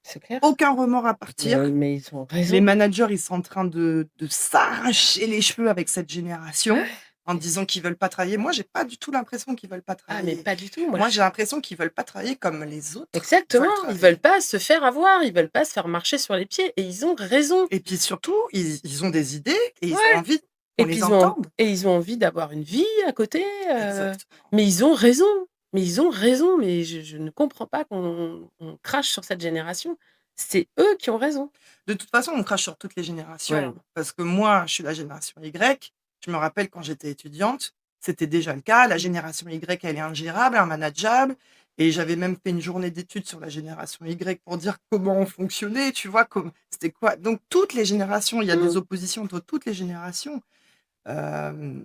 C'est clair. aucun remords à partir. Mais ils ont Les raison. managers, ils sont en train de s'arracher les cheveux avec cette génération, en disant qu'ils veulent pas travailler. Moi, j'ai pas du tout l'impression qu'ils veulent pas Ah mais travailler. pas du tout, moi Moi, je j'ai l'impression qu'ils veulent pas travailler comme les autres exactement, veulent ils veulent travailler. pas se faire avoir, ils veulent pas se faire marcher sur les pieds et ils ont raison. Et puis surtout, ils ont des idées et ils ont Ouais envie et qu'on puis les entende. ils ont envie d'avoir une vie à côté, Exactement. mais ils ont raison, mais ils ont raison, mais je ne comprends pas qu'on crache sur cette génération. C'est eux qui ont raison. De toute façon, on crache sur toutes les générations, Ouais. hein, parce que moi, je suis la génération Y. Je me rappelle quand j'étais étudiante, c'était déjà le cas. La génération Y, elle est ingérable, immanageable. Et j'avais même fait une journée d'études sur la génération Y pour dire comment on fonctionnait, tu vois, c'était quoi. Donc, toutes les générations, il y a des Mmh. oppositions entre toutes les générations. Euh,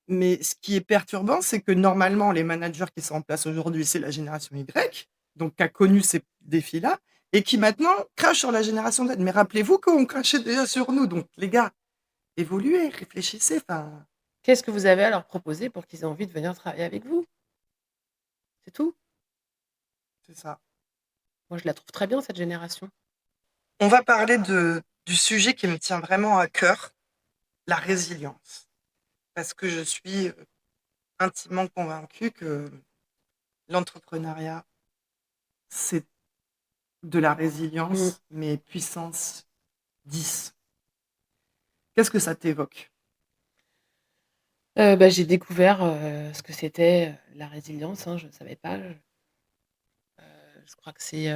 mais ce qui est perturbant, c'est que normalement, les managers qui sont en place aujourd'hui, c'est la génération Y, donc qui a connu ces défis-là, et qui maintenant crachent sur la génération Z. Mais rappelez-vous qu'on crachait déjà sur nous. Donc, les gars, évoluez, réfléchissez. Enfin, Qu'est-ce que vous avez à leur proposer pour qu'ils aient envie de venir travailler avec vous? C'est tout. c'est ça. Moi, je la trouve très bien cette génération. On va parler du sujet qui me tient vraiment à cœur, la résilience. Parce que je suis intimement convaincue que l'entrepreneuriat, c'est de la Mmh. résilience, mais puissance 10. Qu'est-ce que ça t'évoque? Bah, j'ai découvert, ce que c'était, la résilience, hein, je ne savais pas, je crois que c'est,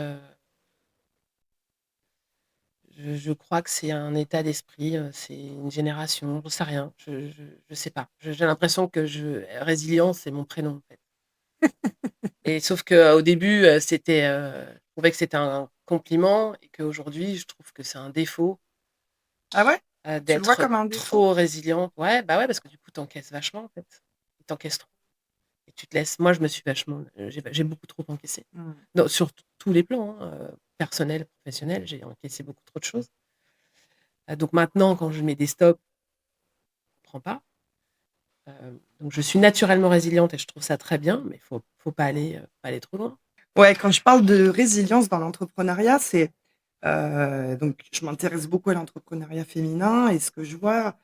je crois que c'est un état d'esprit, c'est une génération, j'en sais rien, je sais pas. J'ai l'impression que résilience, c'est mon prénom, en fait et sauf qu'au début, je trouvais que c'était un compliment et qu'aujourd'hui, je trouve que c'est un défaut, Ah ouais? Tu le vois d'être comme un défaut? trop résilient. Ouais, bah, ouais, parce que du coup, tu encaisses vachement, en fait. Tu encaisses trop et tu te laisses moi, je me suis vachement, j'ai beaucoup trop encaissé. Mmh. Sur tous les plans, hein, personnel, professionnel, j'ai encaissé beaucoup trop de choses. Donc maintenant, quand je mets des stops, je comprends pas. Donc je suis naturellement résiliente et je trouve ça très bien, mais faut pas aller trop loin. Ouais, quand je parle de résilience dans l'entrepreneuriat, c'est donc je m'intéresse beaucoup à l'entrepreneuriat féminin et ce que je vois,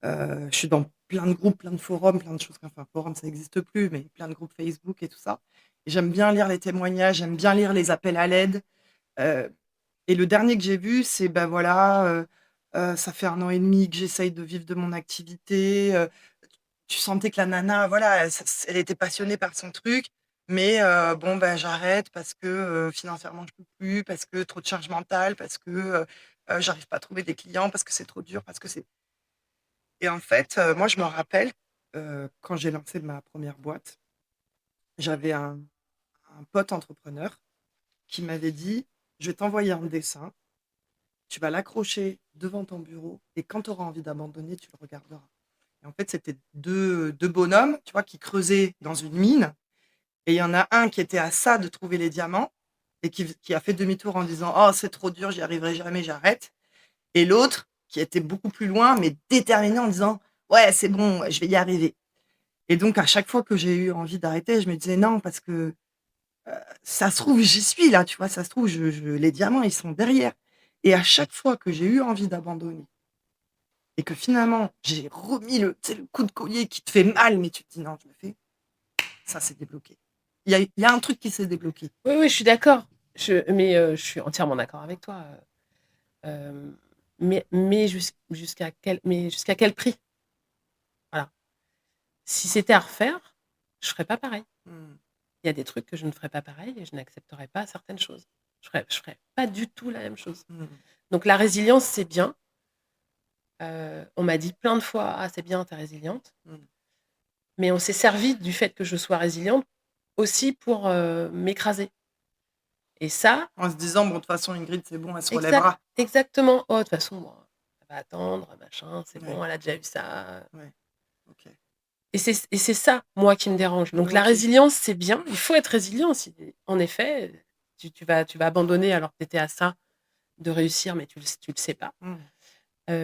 je suis dans plein de groupes, plein de forums, plein de choses, enfin forum ça n'existe plus, mais plein de groupes Facebook et tout ça. Et j'aime bien lire les témoignages, j'aime bien lire les appels à l'aide. Heu et le dernier que j'ai vu, c'est, ben voilà, ça fait 1 an et demi que j'essaye de vivre de mon activité, tu sentais que la nana, voilà, elle était passionnée par son truc, mais bon, ben, j'arrête parce que, financièrement, je peux plus, parce que trop de charge mentale, parce que, j'arrive pas à trouver des clients, parce que c'est trop dur, parce que c'est et en fait, moi, je me rappelle, quand j'ai lancé ma première boîte, j'avais un pote entrepreneur qui m'avait dit: «Je vais t'envoyer un dessin, tu vas l'accrocher devant ton bureau et quand tu auras envie d'abandonner, tu le regarderas». Et en fait, c'était deux bonhommes, tu vois, qui creusaient dans une mine. Et il y en a un qui était à ça de trouver les diamants et qui a fait demi-tour en disant: «Oh, c'est trop dur, j'y arriverai jamais, j'arrête». Et l'autre qui était beaucoup plus loin, mais déterminé en disant: «Ouais, c'est bon, je vais y arriver». Et donc, à chaque fois que j'ai eu envie d'arrêter, je me disais: «Non, parce que ça se trouve, j'y suis là, tu vois, ça se trouve, les diamants, ils sont derrière». Et à chaque fois que j'ai eu envie d'abandonner et que finalement, j'ai remis tu sais, le coup de collier qui te fait mal, mais tu te dis: «Non, je le fais», ça s'est débloqué. Il y a un truc qui s'est débloqué. Oui, oui, je suis d'accord. Je suis entièrement d'accord avec toi. Jusqu'à quel prix? Voilà. Si c'était à refaire, je ferais pas pareil. Mmh. Il y a des trucs que je ne ferais pas pareil et je n'accepterais pas certaines choses. Je ferais pas du tout la même chose. Mmh. Donc la résilience, c'est bien. On m'a dit plein de fois: «Ah, c'est bien, tu es résiliente». Mmh. Mais on s'est servi du fait que je sois résiliente aussi pour, m'écraser et ça En se disant: «Bon, de toute façon, Ingrid, c'est bon, elle se exact relèvera». exactement: «Oh, de toute façon, bon, elle va attendre, machin, c'est Ouais, bon, elle a déjà eu ça». ouais, OK. Et c'est ça, moi, qui me dérange. Donc la OK. résilience, c'est bien, il faut être résilient. Si en effet, tu vas abandonner alors que tu étais à ça de réussir, mais tu le sais pas, Mmh.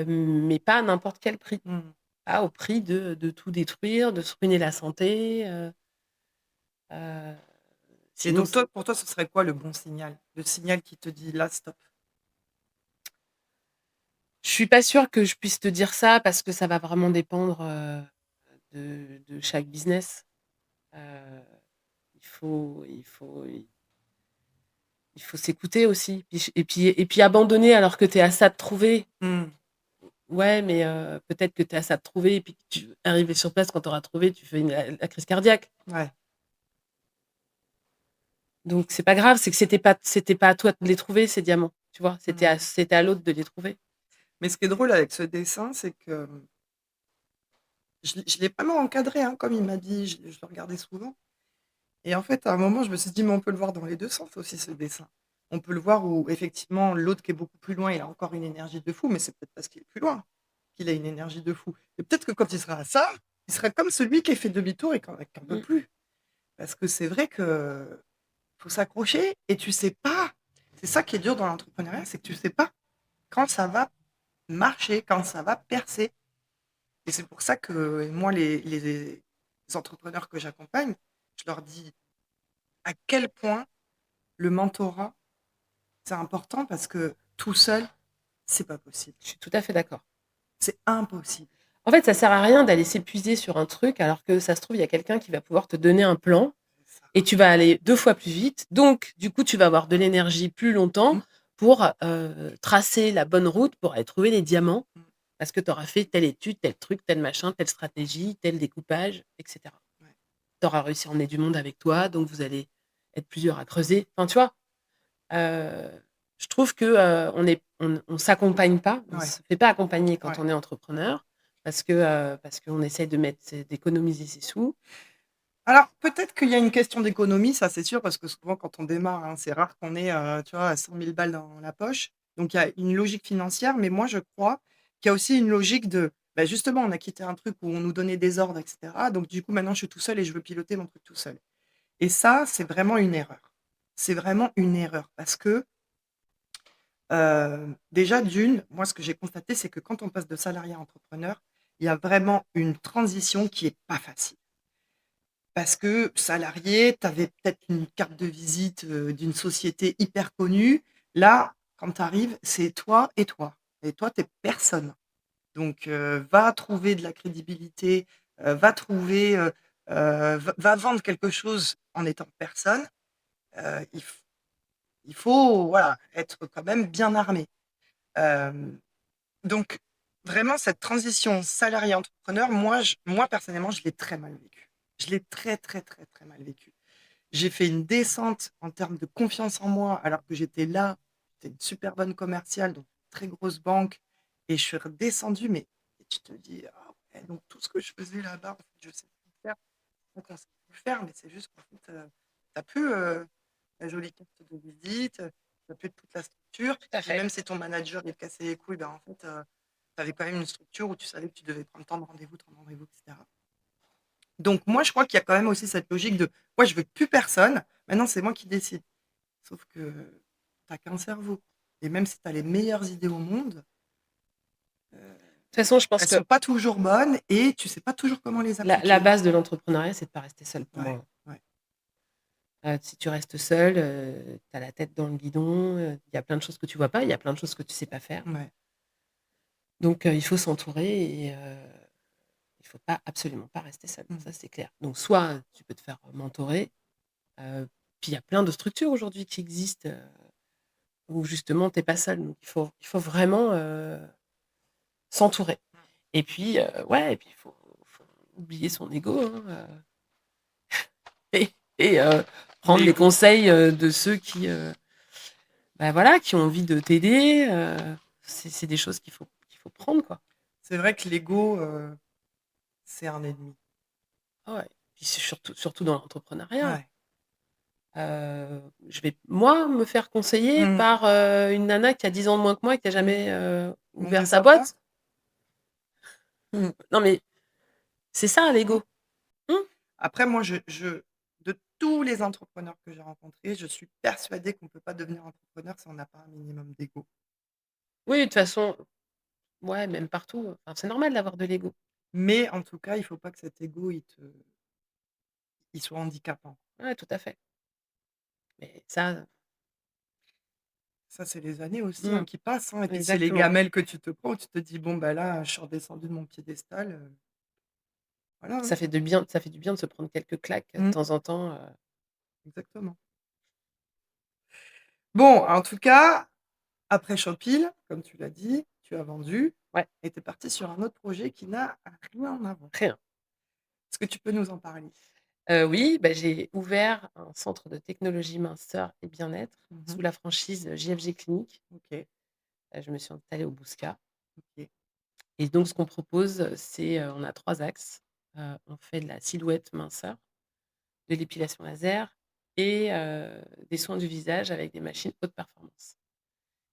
mais pas à n'importe quel prix. Mmh. Pas au prix de tout détruire, de se ruiner la santé, heu, Et sinon donc c toi, pour toi, ce serait quoi le bon signal? Le signal qui te dit: «Là, stop». je suis pas sûre que je puisse te dire ça parce que ça va vraiment dépendre, de chaque business. Heu, il faut s'écouter aussi. Puis abandonner alors que tu es à ça de trouver. Mmh. Ouais, mais peut-être que tu es à ça de trouver et puis que tu arrivé sur place quand tu auras trouvé, tu fais la crise cardiaque. Ouais. Donc c'est pas grave, c'est que c'était pas à toi de les trouver ces diamants, tu vois? C'était à Mmh. c'était à l'autre de les trouver. Mais ce qui est drôle avec ce dessin, c'est que, je l'ai vraiment encadré, hein, comme il m'a dit, je le regardais souvent et en fait, à un moment, je me suis dit: «Mais on peut le voir dans les 2 sens aussi ce dessin». On peut le voir où effectivement l'autre qui est beaucoup plus loin, il a encore une énergie de fou, mais c'est peut-être parce qu'il est plus loin qu'il a une énergie de fou et peut-être que quand il sera à ça, il sera comme celui qui a fait demi-tour et qui en peut Mmh. plus. Parce que c'est vrai que faut s'accrocher et tu sais pas, c'est ça qui est dur dans l'entrepreneuriat, c'est que tu sais pas quand ça va marcher, quand ça va percer et c'est pour ça que moi les entrepreneurs que j'accompagne, je leur dis à quel point le mentorat, c'est important parce que tout seul, c'est pas possible. Je suis tout à fait d'accord. C'est impossible. En fait, ça sert à rien d'aller s'épuiser sur un truc alors que ça se trouve, il y a quelqu'un qui va pouvoir te donner un plan C'est ça. et tu vas aller 2 fois plus vite. Donc du coup, tu vas avoir de l'énergie plus longtemps Mmh, pour, tracer la bonne route pour aller trouver les diamants mmh, parce que tu auras fait telle étude, tel truc, tel machin, telle stratégie, tel découpage et cetera. ouais. Tu auras réussi à emmener du monde avec toi, donc vous allez être plusieurs à creuser. Enfin, tu vois? Heu, je trouve que, on s'accompagne pas, on Ouais, se fait pas accompagner quand ouais. on est entrepreneur parce qu'on essaye d'économiser ses sous. Alors, peut-être qu'il y a une question d'économie, ça c'est sûr, parce que souvent quand on démarre, hein, c'est rare qu'on ait, tu vois, 100 000 balles dans la poche. Donc il y a une logique financière, mais moi je crois qu'il y a aussi une logique de, bah, justement, on a quitté un truc où on nous donnait des ordres et cetera. Donc du coup, maintenant je suis tout seul et je veux piloter mon truc tout seul. Et ça, c'est vraiment une erreur. C'est vraiment une erreur parce que, déjà d'une, moi ce que j'ai constaté, c'est que quand on passe de salarié à entrepreneur, il y a vraiment une transition qui est pas facile. Parce que salarié, tu avais peut-être une carte de visite, d'une société hyper connue. Là, quand tu arrives, c'est toi et toi, tu es personne. Donc va trouver de la crédibilité, va trouver, va vendre quelque chose en étant personne. Il faut, voilà, être quand même bien armé. Hem, donc vraiment cette transition salarié-entrepreneur, moi personnellement, je l'ai très mal vécue. Je l'ai très, très, très, très mal vécue. J'ai fait une descente en termes de confiance en moi, alors que j'étais là, j'étais une super bonne commerciale, donc très grosse banque et je suis redescendue, mais tu te dis: «Ah ouais, donc tout ce que je faisais là-bas, en fait, je sais plus le faire». C'est pas qu'on sait plus le faire, mais c'est juste qu'en fait, tu plus, la jolie carte de visite, tu plus toute la structure. Tout à Puis fait. même si ton manager, il te cassait les couilles, ben, en fait, tu avais quand même une structure où tu savais que tu devais prendre tant de rendez-vous et cetera. Donc moi, je crois qu'il y a quand même aussi cette logique de: «Moi, je veux plus personne, maintenant c'est moi qui décide». Sauf que tu qu'un cerveau et même si tu as les meilleures idées au monde, De toute façon, je pense elles que sont pas toujours bonnes et tu sais pas toujours comment les la appliquer. base de l'entrepreneuriat, c'est de pas rester seul pour Ouais, moi. ouais. Si tu restes seul, tu as la tête dans le guidon, il y a plein de choses que tu vois pas, il y a plein de choses que tu sais pas faire. Ouais. Donc il faut s'entourer et il faut pas absolument pas rester seul, Mmh. ça c'est clair. Donc soit tu peux te faire mentorer, puis il y a plein de structures aujourd'hui qui existent, où justement tu es pas seul. Donc il faut vraiment, s'entourer et puis, ouais et puis il faut oublier son ego, hein, et prendre Mais les écoute, conseils, de ceux qui, bah, voilà, qui ont envie de t'aider, c'est des choses qu'il faut prendre, quoi. C'est vrai que l'ego, c'est un ennemi. Ah ouais, puis c'est surtout dans l'entrepreneuriat. Ouais. Je vais, moi, me faire conseiller Mmh. par, une nana qui a 10 ans de moins que moi et qui a jamais, Monter ouvert sa sa boîte? boîte. Mmh. Non, mais c'est ça Mmh. l'ego. Mmh. Après moi, de tous les entrepreneurs que j'ai rencontrés, je suis persuadée qu'on ne peut pas devenir entrepreneur si on n'a pas un minimum d'ego. Oui, de toute façon, ouais, même partout, enfin, c'est normal d'avoir de l'ego. Mais en tout cas, il faut pas que cet ego, il soit handicapant. Ouais, tout à fait. Mais ça, Ça, c'est les années aussi, mmh, hein, qui passent, hein, et puis c'est les exactement. gamelles que tu te prends où tu te dis: «Bon, bah, là, je suis redescendue de mon piédestal, voilà, hein». Ça fait du bien de se prendre quelques claques, de Mmh, temps en temps, exactement. Bon, en tout cas, après Shopify, comme tu l'as dit, tu as vendu ouais, et tu es partie sur un autre projet qui n'a rien à voir. rien. Est-ce que tu peux nous en parler? Oui, bah, j'ai ouvert un centre de technologie minceur et bien-être Mmh. sous la franchise, JFG Clinique. OK, Je me suis installée au Bouscat OK. et donc ce qu'on propose, c'est, on a 3 axes. On fait de la silhouette minceur, de l'épilation laser et des soins du visage avec des machines haute performance.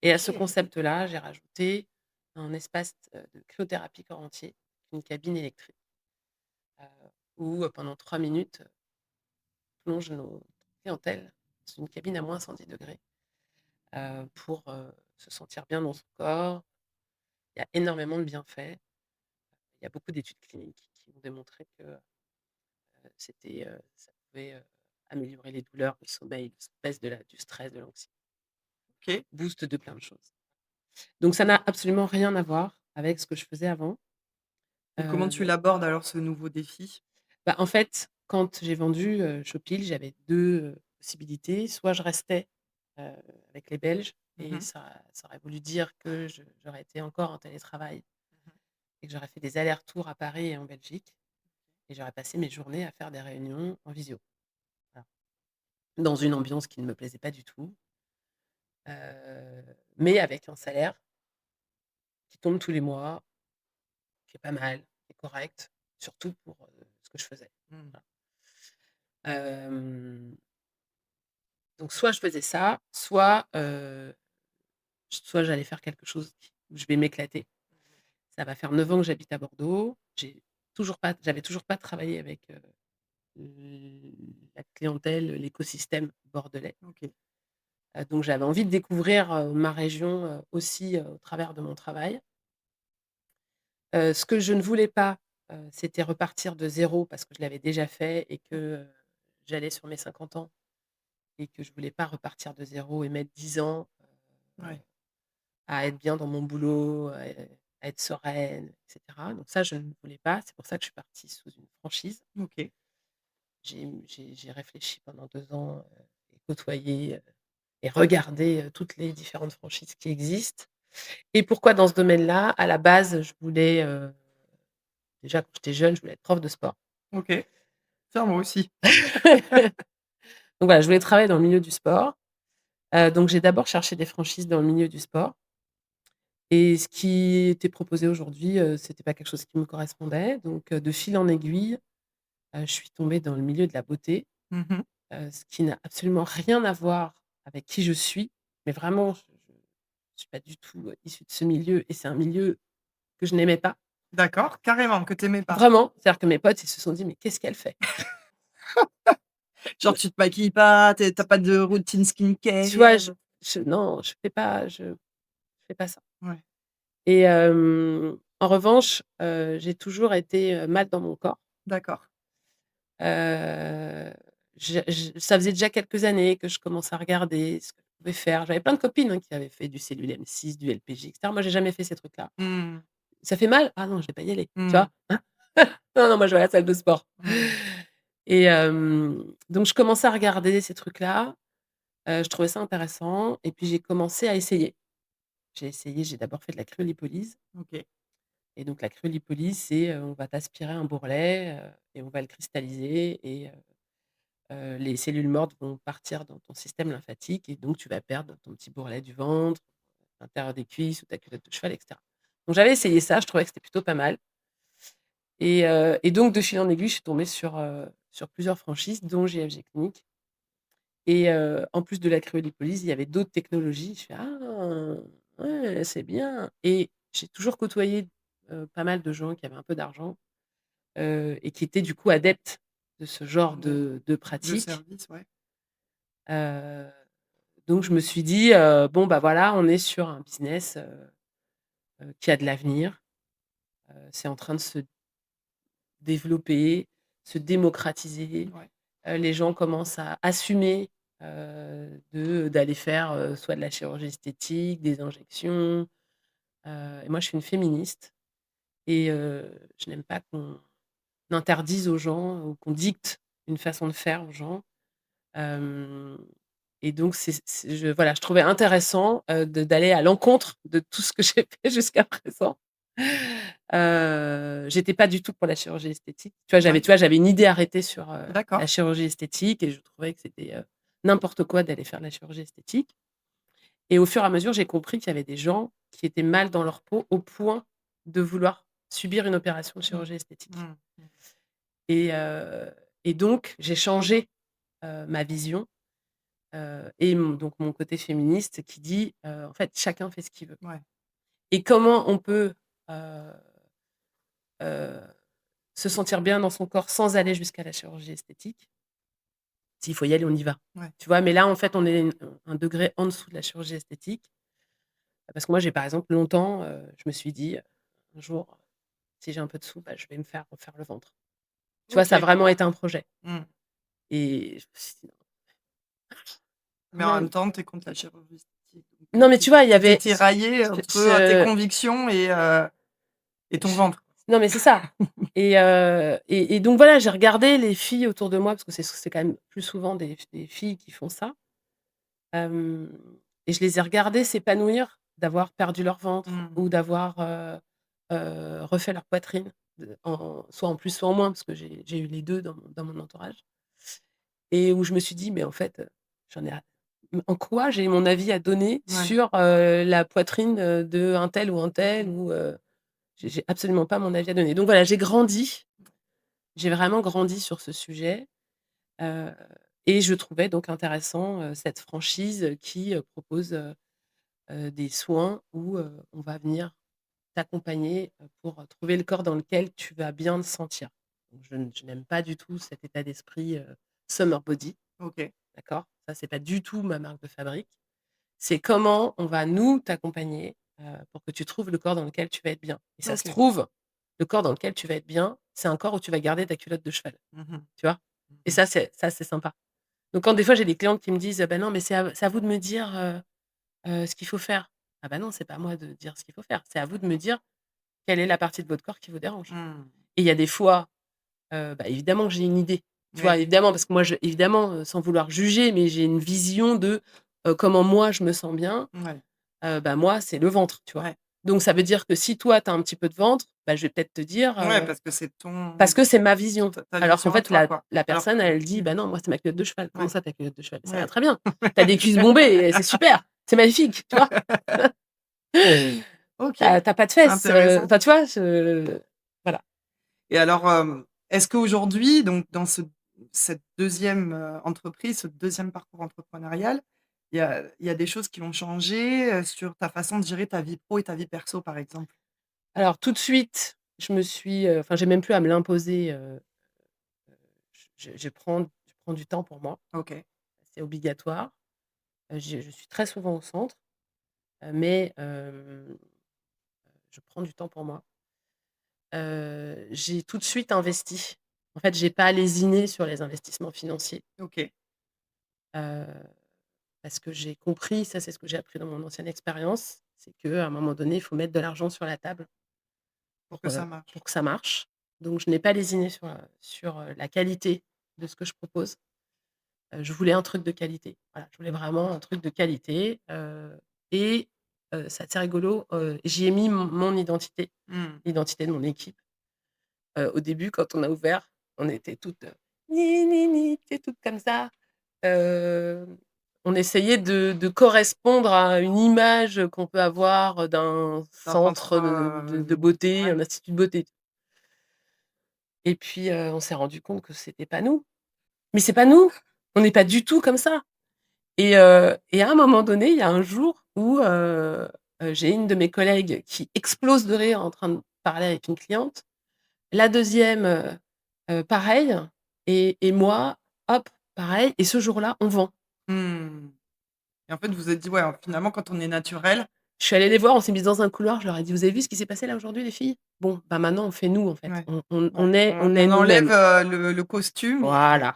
Et à ce OK. concept-là, j'ai rajouté un espace, de cryothérapie corps entier, une cabine électrique, où, pendant 3 minutes, plonge nos clientèles dans une cabine à -110 degrés, pour, se sentir bien dans son corps. Il y a énormément de bienfaits. Il y a beaucoup d'études cliniques qui ont démontré que, ça pouvait, améliorer les douleurs, le sommeil, baisse du stress, de l'anxiété, OK. boost de plein de choses. Donc ça n'a absolument rien à voir avec ce que je faisais avant. Et comment tu Heu, l'abordes alors ce nouveau défi? Bah, en fait, quand j'ai vendu, Shopify, j'avais 2 possibilités. Soit je restais, heu, avec les Belges et Mmh. ça aurait voulu dire que j'aurais été encore en télétravail Mmh. et que j'aurais fait des allers-retours à Paris et en Belgique et j'aurais passé mes journées à faire des réunions en visio. Voilà. Dans une ambiance qui ne me plaisait pas du tout, mais avec un salaire qui tombe tous les mois, qui est pas mal, qui est correct, surtout pour, ce que je faisais. Mmh. Voilà. Hem, donc soit je faisais ça, soit j'allais faire quelque chose où je vais m'éclater. Ça va faire 9 ans que j'habite à Bordeaux. J'avais toujours pas travaillé avec, la clientèle, l'écosystème bordelais. OK. Donc j'avais envie de découvrir, ma région, aussi, au travers de mon travail. Ce que je ne voulais pas, c'était repartir de zéro parce que je l'avais déjà fait et que, j'allais sur mes 50 ans et que je voulais pas repartir de zéro et mettre 10 ans, Ouais. à être bien dans mon boulot, à être sereine et cetera. Donc ça, je ne voulais pas. C'est pour ça que je suis partie sous une franchise. OK. J'ai réfléchi pendant 2 ans, et côtoyé, et regardé, toutes les différentes franchises qui existent. Et pourquoi dans ce domaine-là? À la base, je voulais, déjà quand j'étais jeune, je voulais être prof de sport. OK. Tiens, moi aussi. Donc voilà, je voulais travailler dans le milieu du sport. Donc j'ai d'abord cherché des franchises dans le milieu du sport et ce qui était proposé aujourd'hui, c'était pas quelque chose qui me correspondait. Donc de fil en aiguille, je suis tombée dans le milieu de la beauté, Mmh. ce qui n'a absolument rien à voir avec qui je suis, mais vraiment je suis pas du tout, issue de ce milieu et c'est un milieu que je n'aimais pas. D'accord, carrément, que tu aimais pas. Vraiment, c'est-à-dire que mes potes, ils se sont dit: «Mais qu'est-ce qu'elle fait?» Genre tu te maquilles pas, tu as pas de routine Tu vois? skincare? Non, je fais pas ça Ouais, et en revanche, j'ai toujours été, mal dans mon corps. d'accord. Heu, ça faisait déjà quelques années que je commençais à regarder ce que je pouvais faire. J'avais plein de copines, hein, qui avaient fait du Cellule M6, du LPG et cetera. Moi, j'ai jamais fait ces trucs-là. Mmh. «Ça fait mal? Ah non, je vais pas y aller», tu Mmh. vois? Hein? Non, non, moi, je vais à la salle de sport Mmh. et donc je commençais à regarder ces trucs-là, je trouvais ça intéressant et puis j'ai commencé à essayer. J'ai d'abord fait de la cryolipolyse OK. et donc la cryolipolyse, c'est, on va t'aspirer un bourrelet, et on va le cristalliser et les cellules mortes vont partir dans ton système lymphatique et donc tu vas perdre ton petit bourrelet du ventre, l'intérieur des cuisses ou ta culotte de cheval, et cetera. Donc j'avais essayé ça, je trouvais que c'était plutôt pas mal et donc de fil en aiguille, je suis tombée sur plusieurs franchises, dont JFG Clinique et en plus de la cryolipolyse, il y avait d'autres technologies. Je fais: «Ah! Ouais, c'est bien» et j'ai toujours côtoyé, pas mal de gens qui avaient un peu d'argent, et qui étaient du coup adeptes de ce genre De de de pratique. service, ouais. Heu, donc je me suis dit, «Bon, bah, voilà, on est sur un business, qui a de l'avenir, c'est en train de se développer, se démocratiser». Ouais. Les gens commencent à assumer, d'aller faire, soit de la chirurgie esthétique, des injections, et moi je suis une féministe et je n'aime pas qu'on interdise aux gens ou qu'on dicte une façon de faire aux gens. Hem et donc c'est je trouvais intéressant, d'aller à l'encontre de tout ce que j'ai fait jusqu'à présent. J'étais pas du tout pour la chirurgie esthétique. Ouais. J'avais une idée arrêtée sur, la D'accord. chirurgie esthétique et je trouvais que c'était, n'importe quoi d'aller faire de la chirurgie esthétique et au fur et à mesure, j'ai compris qu'il y avait des gens qui étaient mal dans leur peau au point de vouloir subir une opération de Mmh. chirurgie esthétique Mmh. Mmh. et heu et donc j'ai changé, ma vision, et mon côté féministe qui dit, en fait: «Chacun fait ce qu'il veut» Ouais. et comment on peut, heu heu, se sentir bien dans son corps sans aller jusqu'à la chirurgie esthétique? S'il faut y aller, on y va. Ouais. Tu vois? Mais là, en fait, on est un degré en dessous de la chirurgie esthétique. Parce que moi, j'ai par exemple longtemps, je me suis dit, «Un jour, si j'ai un peu de sous, bah, je vais me faire refaire le ventre». Tu vois? Ça a OK. vraiment été un projet Mmh. et je me suis dit: Mais en «Non, même temps, tu es contre la chirurgie esthétique, donc non, mais tu vois, il y tu es avait tiraillée entre, tes je convictions et ton je ventre. non, mais c'est ça et donc voilà, j'ai regardé les filles autour de moi parce que c'est quand même plus souvent des filles qui font ça, hem et je les ai regardées s'épanouir, d'avoir perdu leur ventre Mmh. ou d'avoir, refait leur poitrine, soit en plus, soit en moins, parce que j'ai eu les 2 dans mon entourage et où je me suis dit: «Mais en fait, j'en ai en quoi j'ai mon avis à donner Ouais. sur, la poitrine, de un tel ou un tel Mmh. ou j'ai absolument pas mon avis à donner». Donc voilà, j'ai grandi, j'ai vraiment grandi sur ce sujet, heu et je trouvais donc intéressant, cette franchise qui, propose, des soins où, on va venir t'accompagner, pour, trouver le corps dans lequel tu vas bien te sentir. Donc je n'aime pas du tout cet état d'esprit, summer body, OK. d'accord? Ça, c'est pas du tout ma marque de fabrique. C'est comment on va nous t'accompagner, pour que tu trouves le corps dans lequel tu vas être bien et ça se OK. trouve, le corps dans lequel tu vas être bien, c'est un corps où tu vas garder ta culotte de cheval, Mmh mh. tu vois? Et Mmh. ça, c'est sympa. Donc quand des fois j'ai des clientes qui me disent: «Bah non, mais c'est à vous de me dire, ce qu'il faut faire». Ah bah non, c'est pas à moi de dire ce qu'il faut faire. C'est à vous de me dire quelle est la partie de votre corps qui vous dérange? Mmh. Et il y a des fois, bah, évidemment que j'ai une idée, tu vois? Oui. Évidemment, parce que moi, évidemment, sans vouloir juger, mais j'ai une vision de, comment moi je me sens bien. Ouais. Bah, moi, c'est le ventre, tu vois? Ouais. Donc ça veut dire que si toi, tu as un petit peu de ventre, bah, je vais peut-être te dire, Ouais, parce que c'est parce que c'est ma vision. ta Alors qu'en vision à fait, toi, la quoi. la Alors personne, que elle dit: mmh. «Bah non, moi, c'est ma culotte de cheval». «Comment Ouais. ça, ta culotte de cheval?» «Ça va Ouais. très bien. Tu as des cuisses bombées et c'est super, c'est magnifique», tu vois? OK, Tu as pas de fesses, intéressant. enfin, tu vois? Voilà. Et alors, est-ce qu'aujourd'hui, donc dans cette deuxième e entreprise, ce deuxième parcours entrepreneurial, il y a des choses qui ont changé, sur ta façon de gérer ta vie pro et ta vie perso, par exemple? Alors tout de suite, je me suis, enfin j'ai même plus à me l'imposer, je prends du temps pour moi, OK. c'est obligatoire. Je suis très souvent au centre, mais je prends du temps pour moi. J'ai tout de suite investi. En fait, j'ai pas lésiné sur les investissements financiers, OK. heu, parce que j'ai compris, ça c'est ce que j'ai appris dans mon ancienne expérience, c'est qu'à un moment donné, il faut mettre de l'argent sur la table Pour que ça marche. pour que ça marche. Donc je n'ai pas lésiné sur, la qualité de ce que je propose. Je voulais un truc de qualité. Voilà, je voulais vraiment un truc de qualité, et c'est assez rigolo, j'y ai mis mon identité, Mmh. l'identité de mon équipe. Au début, quand on a ouvert, on était toutes, ni, ni, ni, tu sais, toutes comme ça. Heu, on essayait de correspondre à une image qu'on peut avoir d'un D'un centre, centre de beauté, ouais. un institut de beauté. Et puis, on s'est rendu compte que c'était pas nous. Mais c'est pas nous! On n'est pas du tout comme ça. Et à un moment donné, il y a un jour où, j'ai une de mes collègues qui explose de rire en train de parler avec une cliente. La deuxième, pareil, et moi, hop, pareil, et ce jour-là, on vend. Mmh. Et en fait, vous vous êtes dit: «Ouais, finalement, quand on est naturel». Je suis allée les voir, on s'est mises dans un couloir, je leur ai dit: «Vous avez vu ce qui s'est passé là aujourd'hui les filles? Bon, bah, maintenant on fait nous en fait. Ouais, On ouais. on est on est On enlève, nous-mêmes». le costume et ouais. Voilà.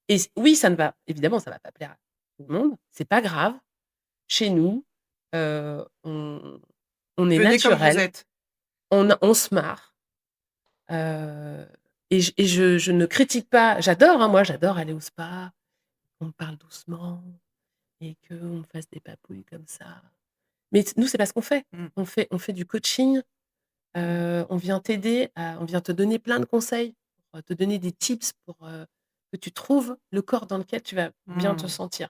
Et oui, ça ne va évidemment, ça va pas plaire à tout le monde, c'est pas grave. Chez nous, on est Venez comme vous naturel, êtes. on se marre, heu et je ne critique pas. J'adore, hein, moi j'adore aller au spa, qu'on me parle doucement et qu'on me fasse des papouilles comme ça. Mais nous, c'est pas ce qu'on fait. Mmh. On fait du coaching. On vient t'aider on vient te donner plein de conseils, pour te donner des tips pour, que tu trouves le corps dans lequel tu vas bien te Mmh. sentir.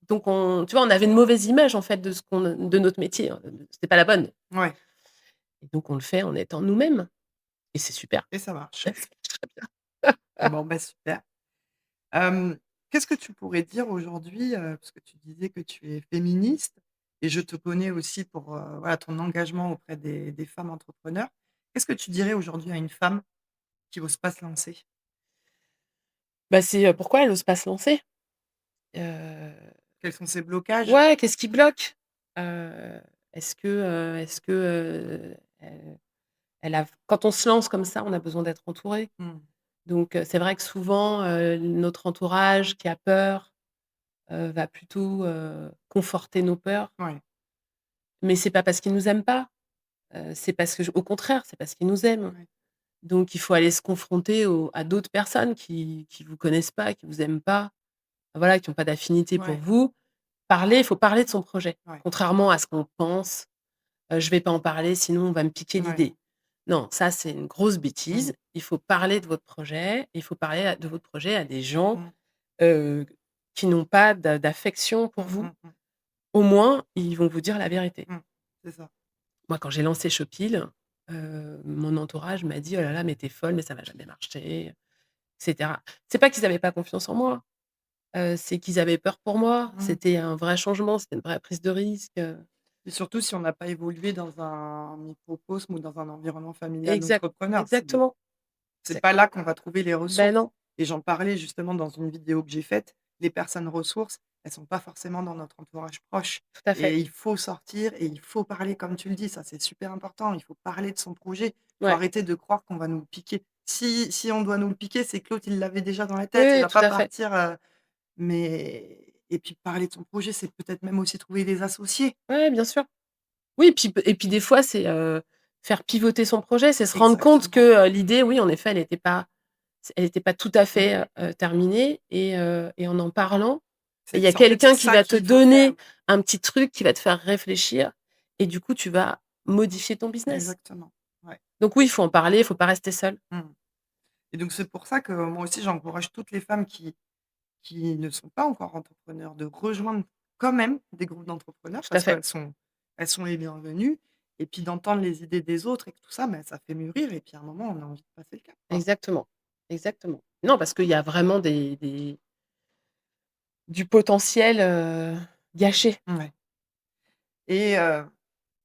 Donc tu vois, on avait une mauvaise image en fait de notre métier, hein, c'était pas la bonne, Ouais, et donc on le fait en étant nous-mêmes et c'est super. et ça marche. Ça marche très bien. Bon, bah, super. Hem, Qu'est-ce que tu pourrais dire aujourd'hui, parce que tu disais que tu es féministe et je te connais aussi pour, voilà, ton engagement auprès des femmes entrepreneurs. Qu'est-ce que tu dirais aujourd'hui à une femme qui ose pas se lancer? Bah, c'est, pourquoi elle ose pas se lancer? Heu, Quels sont ses blocages? ouais, qu'est-ce qui bloque? Est-ce que, elle a quand on se lance comme ça, on a besoin d'être entouré. Mmh. Donc, c'est vrai que souvent, notre entourage qui a peur, va plutôt, conforter nos peurs. Ouais, Mais c'est pas parce qu'ils nous aiment pas, c'est parce que au contraire, c'est parce qu'ils nous aiment. ouais, Donc il faut aller se confronter à d'autres personnes qui vous connaissent pas, qui vous aiment pas, voilà, qui ont pas d'affinité pour ouais, vous. Il faut parler de son projet, ouais, contrairement à ce qu'on pense. «Je vais pas en parler, sinon on va me piquer ouais. l'idée». Non, ça c'est une grosse Mmh. bêtise. Il faut parler de votre projet, il faut parler de votre projet à des gens, Mmh. heu, qui n'ont pas d'affection pour Mmh, vous. mmh, mmh, Au moins, ils vont vous dire la vérité. mmh. C'est ça. Moi, quand j'ai lancé Shopeel, mon entourage m'a dit: «Oh là là, mais tu es folle, mais ça va jamais marcher», et cetera. C'est pas qu'ils avaient pas confiance en moi, c'est qu'ils avaient peur pour moi. Mmh. C'était un vrai changement, c'était une vraie prise de risque. Et surtout si on n'a pas évolué dans un microcosme ou dans un environnement familial Exact d'entrepreneurs. exactement. C'est pas là qu'on va trouver les Ben ressources, non, et j'en parlais justement dans une vidéo que j'ai faite. Les personnes ressources, elles sont pas forcément dans notre entourage proche, tout à fait. et il faut sortir et il faut parler comme tu le dis, ça c'est super important. Il faut parler de son projet. Il faut Ouais. arrêter de croire qu'on va nous le piquer. Si on doit nous le piquer, c'est que l'autre il l'avait déjà dans la Oui, tête, il oui, va tout pas à fait. partir, mais et puis parler de son projet, c'est peut-être même aussi trouver des associés. Ouais, bien sûr. Oui, puis des fois, c'est, faire pivoter son projet, c'est se rendre compte Exactement. que, l'idée, oui, en effet, elle était pas tout à Mmh. fait, terminée, et en parlant, il y a C'est en fait, c'est quelqu'un qui ça va te qu'il faut faire. donner un petit truc qui va te faire réfléchir, et du coup, tu vas modifier ton business. Exactement. Ouais. Donc oui, il faut en parler, il faut pas rester seul. Mmh. Et donc c'est pour ça que moi aussi j'encourage toutes les femmes qui ne sont pas encore entrepreneurs de rejoindre quand même des groupes d'entrepreneurs Tout à parce fait. qu'elles sont les bienvenues, et puis d'entendre les idées des autres et que tout ça, bah, ça fait mûrir et puis à un moment on a envie de passer le cap, quoi. Exactement, exactement. Non, parce qu'il y a vraiment du potentiel, gâché. Ouais. Et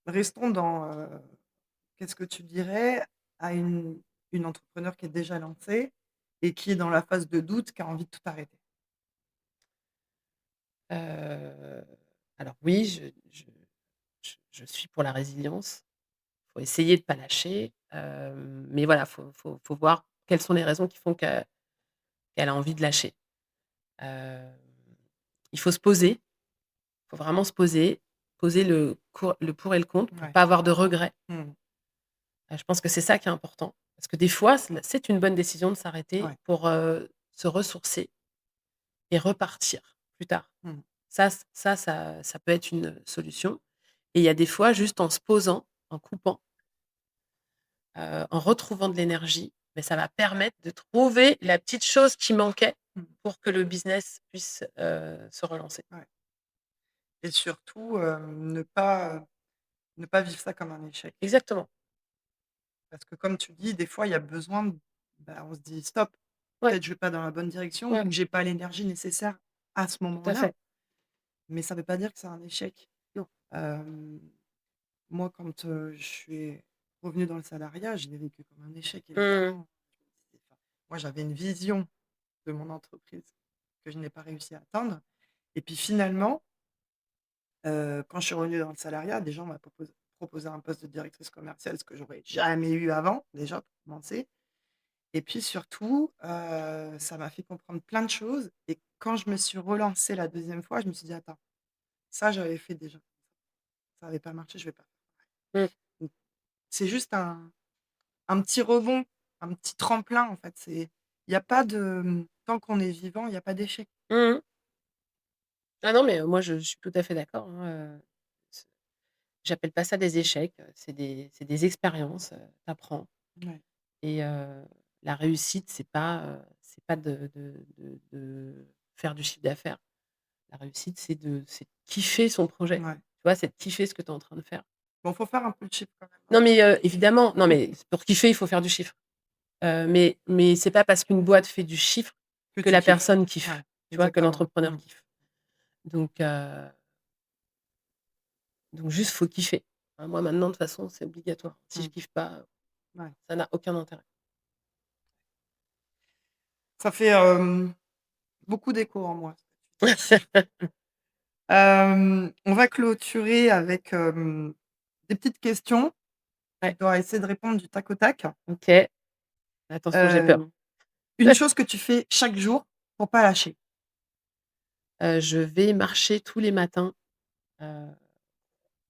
restons dans, qu'est-ce que tu dirais à une entrepreneure qui est déjà lancée et qui est dans la phase de doute, qui a envie de tout arrêter? Heu, alors oui, je suis pour la résilience. Faut essayer de pas lâcher, mais voilà, faut voir quelles sont les raisons qui font qu'elle a envie de lâcher. Hem, il faut se poser, il faut vraiment se poser le pour et le contre pour Ouais. pas avoir de regrets. Mmh. Je pense que c'est ça qui est important. Parce que des fois, c'est une bonne décision de s'arrêter Ouais. pour, se ressourcer et repartir plus tard. Mmh. Ça peut être une solution, et il y a des fois, juste en se posant, en coupant, en retrouvant de l'énergie, mais ça va permettre de trouver la petite chose qui manquait Mmh. pour que le business puisse, se relancer. Ouais et surtout, ne pas vivre ça comme un échec. Exactement. Parce que comme tu dis, des fois, il y a besoin de bah, on se dit: «Stop, Ouais, peut-être je vais pas dans la bonne direction ouais, ou que j'ai pas l'énergie nécessaire à ce tout à moment-là». fait. Mais ça veut pas dire que c'est un échec. Non. Hem, Moi, quand, je suis revenue dans le salariat, je l'ai vécu comme un échec Mmh. évidemment. Moi, j'avais une vision de mon entreprise que je n'ai pas réussi à atteindre et puis finalement, quand je suis revenue dans le salariat, déjà on m'a proposé un poste de directrice commerciale, ce que j'aurais jamais eu avant, déjà pour commencer et puis surtout, ça m'a fait comprendre plein de choses et quand je me suis relancée la deuxième fois, je me suis dit: «Attends, ça j'avais fait déjà, ça avait pas marché, je vais pas faire Mmh. pareil». Donc c'est juste un petit rebond, un petit tremplin en fait, il y a pas de, tant qu'on est vivant, il y a pas d'échec. Mmh mh. Ah non, mais moi je suis tout à fait d'accord, hein, c j'appelle pas ça des échecs, c'est des expériences, tu apprends Ouais, et la réussite, c'est pas de faire du chiffre d'affaires. La réussite, c'est de kiffer son projet. ouais. Tu vois? C'est de kiffer ce que tu es en train de faire. Bon, faut faire un peu de chiffre quand même, hein. Non, mais évidemment, non, mais pour kiffer, il faut faire du chiffre. Mais c'est pas parce qu'une boîte fait du chiffre Que que tu la kiffes. personne kiffe, Ouais, tu vois? Que exactement. l'entrepreneur Mmh. kiffe. Donc juste, faut kiffer. Hein, moi maintenant, de toute façon, c'est obligatoire. Si je Mmh. kiffe pas, Ouais. ça n'a aucun intérêt. Ça fait, beaucoup d'écho en moi, ce que tu dis. On va clôturer avec, des petites questions. Tu Ouais, dois essayer de répondre du tac au tac. OK. Attention, j'ai peur. Hem, une chose que tu fais chaque jour pour pas lâcher? Je vais marcher tous les matins, heu,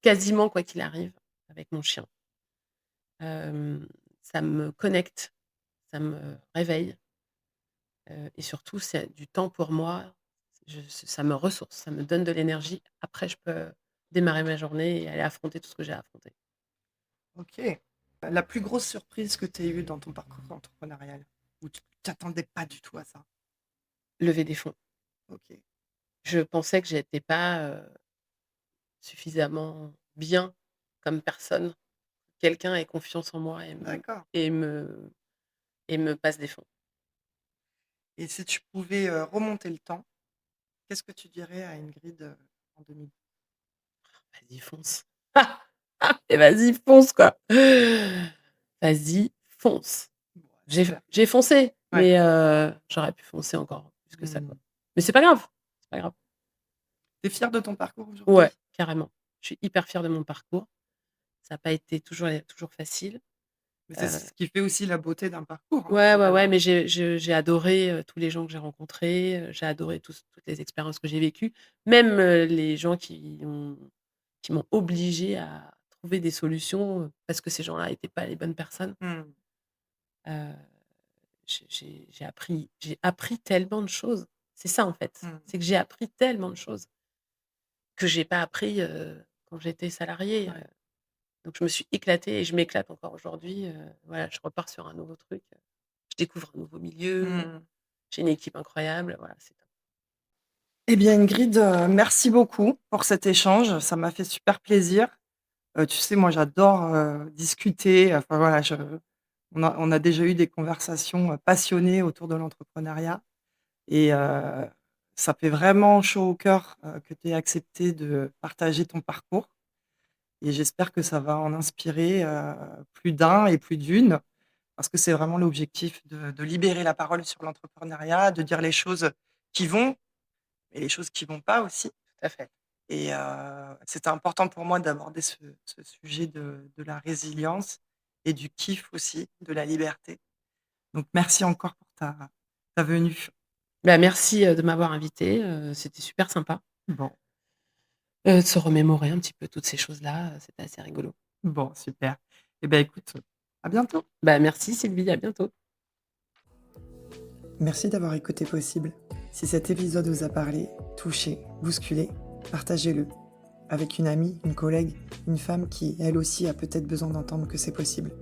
quasiment quoi qu'il arrive, avec mon chien. Hem, Ça me connecte, ça me réveille, et surtout, c'est du temps pour moi. Ça me ressource, ça me donne de l'énergie. Après, je peux démarrer ma journée et aller affronter tout ce que j'ai à affronter. OK. La plus grosse surprise que tu aies eue dans ton parcours entrepreneurial? Où tu t'attendais pas du tout à ça? Lever des fonds. OK, Je pensais que j'étais pas, suffisamment bien comme personne. Quelqu'un ait confiance en moi d'accord. et me et me passe des fonds. Et si tu pouvais, remonter le temps, qu'est-ce que tu dirais à Ingrid, en 2000? Vas-y fonce. Et vas-y fonce quoi. Vas-y fonce. Bon, J'ai super. j'ai foncé, Ouais. mais j'aurais pu foncer encore plus que ça, quoi. Mmh. Mais c'est pas grave, c'est pas grave. Tu es fière de ton parcours Ouais, aujourd'hui? carrément. Je suis hyper fière de mon parcours. Ça a pas été toujours facile. Mais c'est Heu, ce qui fait aussi la beauté d'un parcours, hein, ouais, ouais, ouais, finalement. mais j'ai adoré, tous les gens que j'ai rencontrés, j'ai adoré toutes les expériences que j'ai vécues. Même, les gens qui m'ont obligée à trouver des solutions, parce que ces gens-là étaient pas les bonnes personnes. Mmh. Heu, j'ai appris tellement de choses. C'est ça, en fait. Mmh. C'est que j'ai appris tellement de choses que j'ai pas appris, quand j'étais salariée, Ouais. donc je me suis éclatée et je m'éclate encore aujourd'hui, voilà, je repars sur un nouveau truc, je découvre un nouveau milieu, Mmh. j'ai une équipe incroyable, voilà, c'est top. Eh bien Ingrid, merci beaucoup pour cet échange. Ça m'a fait super plaisir. Tu sais, moi j'adore, discuter, enfin voilà, on a déjà eu des conversations, passionnées autour de l'entrepreneuriat et ça fait vraiment chaud au cœur, que tu aies accepté de partager ton parcours et j'espère que ça va en inspirer, plus d'un et plus d'une. Parce que c'est vraiment l'objectif de libérer la parole sur l'entrepreneuriat, de dire les choses qui vont et les choses qui vont pas aussi Tout à fait. et c'était important pour moi d'aborder ce sujet de la résilience et du kiff aussi, de la liberté. Donc merci encore pour ta venue. Bah, merci, de m'avoir invitée, c'était super sympa, Bon, de se remémorer un petit peu toutes ces choses-là, c'était assez rigolo. bon, super. Et ben écoute, à bientôt. Bah, merci Sylvie, à bientôt. Merci d'avoir écouté Possible. Si cet épisode vous a parlé, touché, bousculé, partagez-le avec une amie, une collègue, une femme qui, elle aussi, a peut-être besoin d'entendre que c'est possible.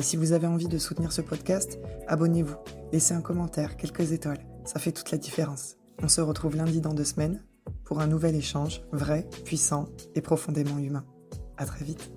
Et si vous avez envie de soutenir ce podcast, abonnez-vous, laissez un commentaire, quelques étoiles, ça fait toute la différence. On se retrouve lundi dans 2 semaines pour un nouvel échange vrai, puissant et profondément humain. À très vite.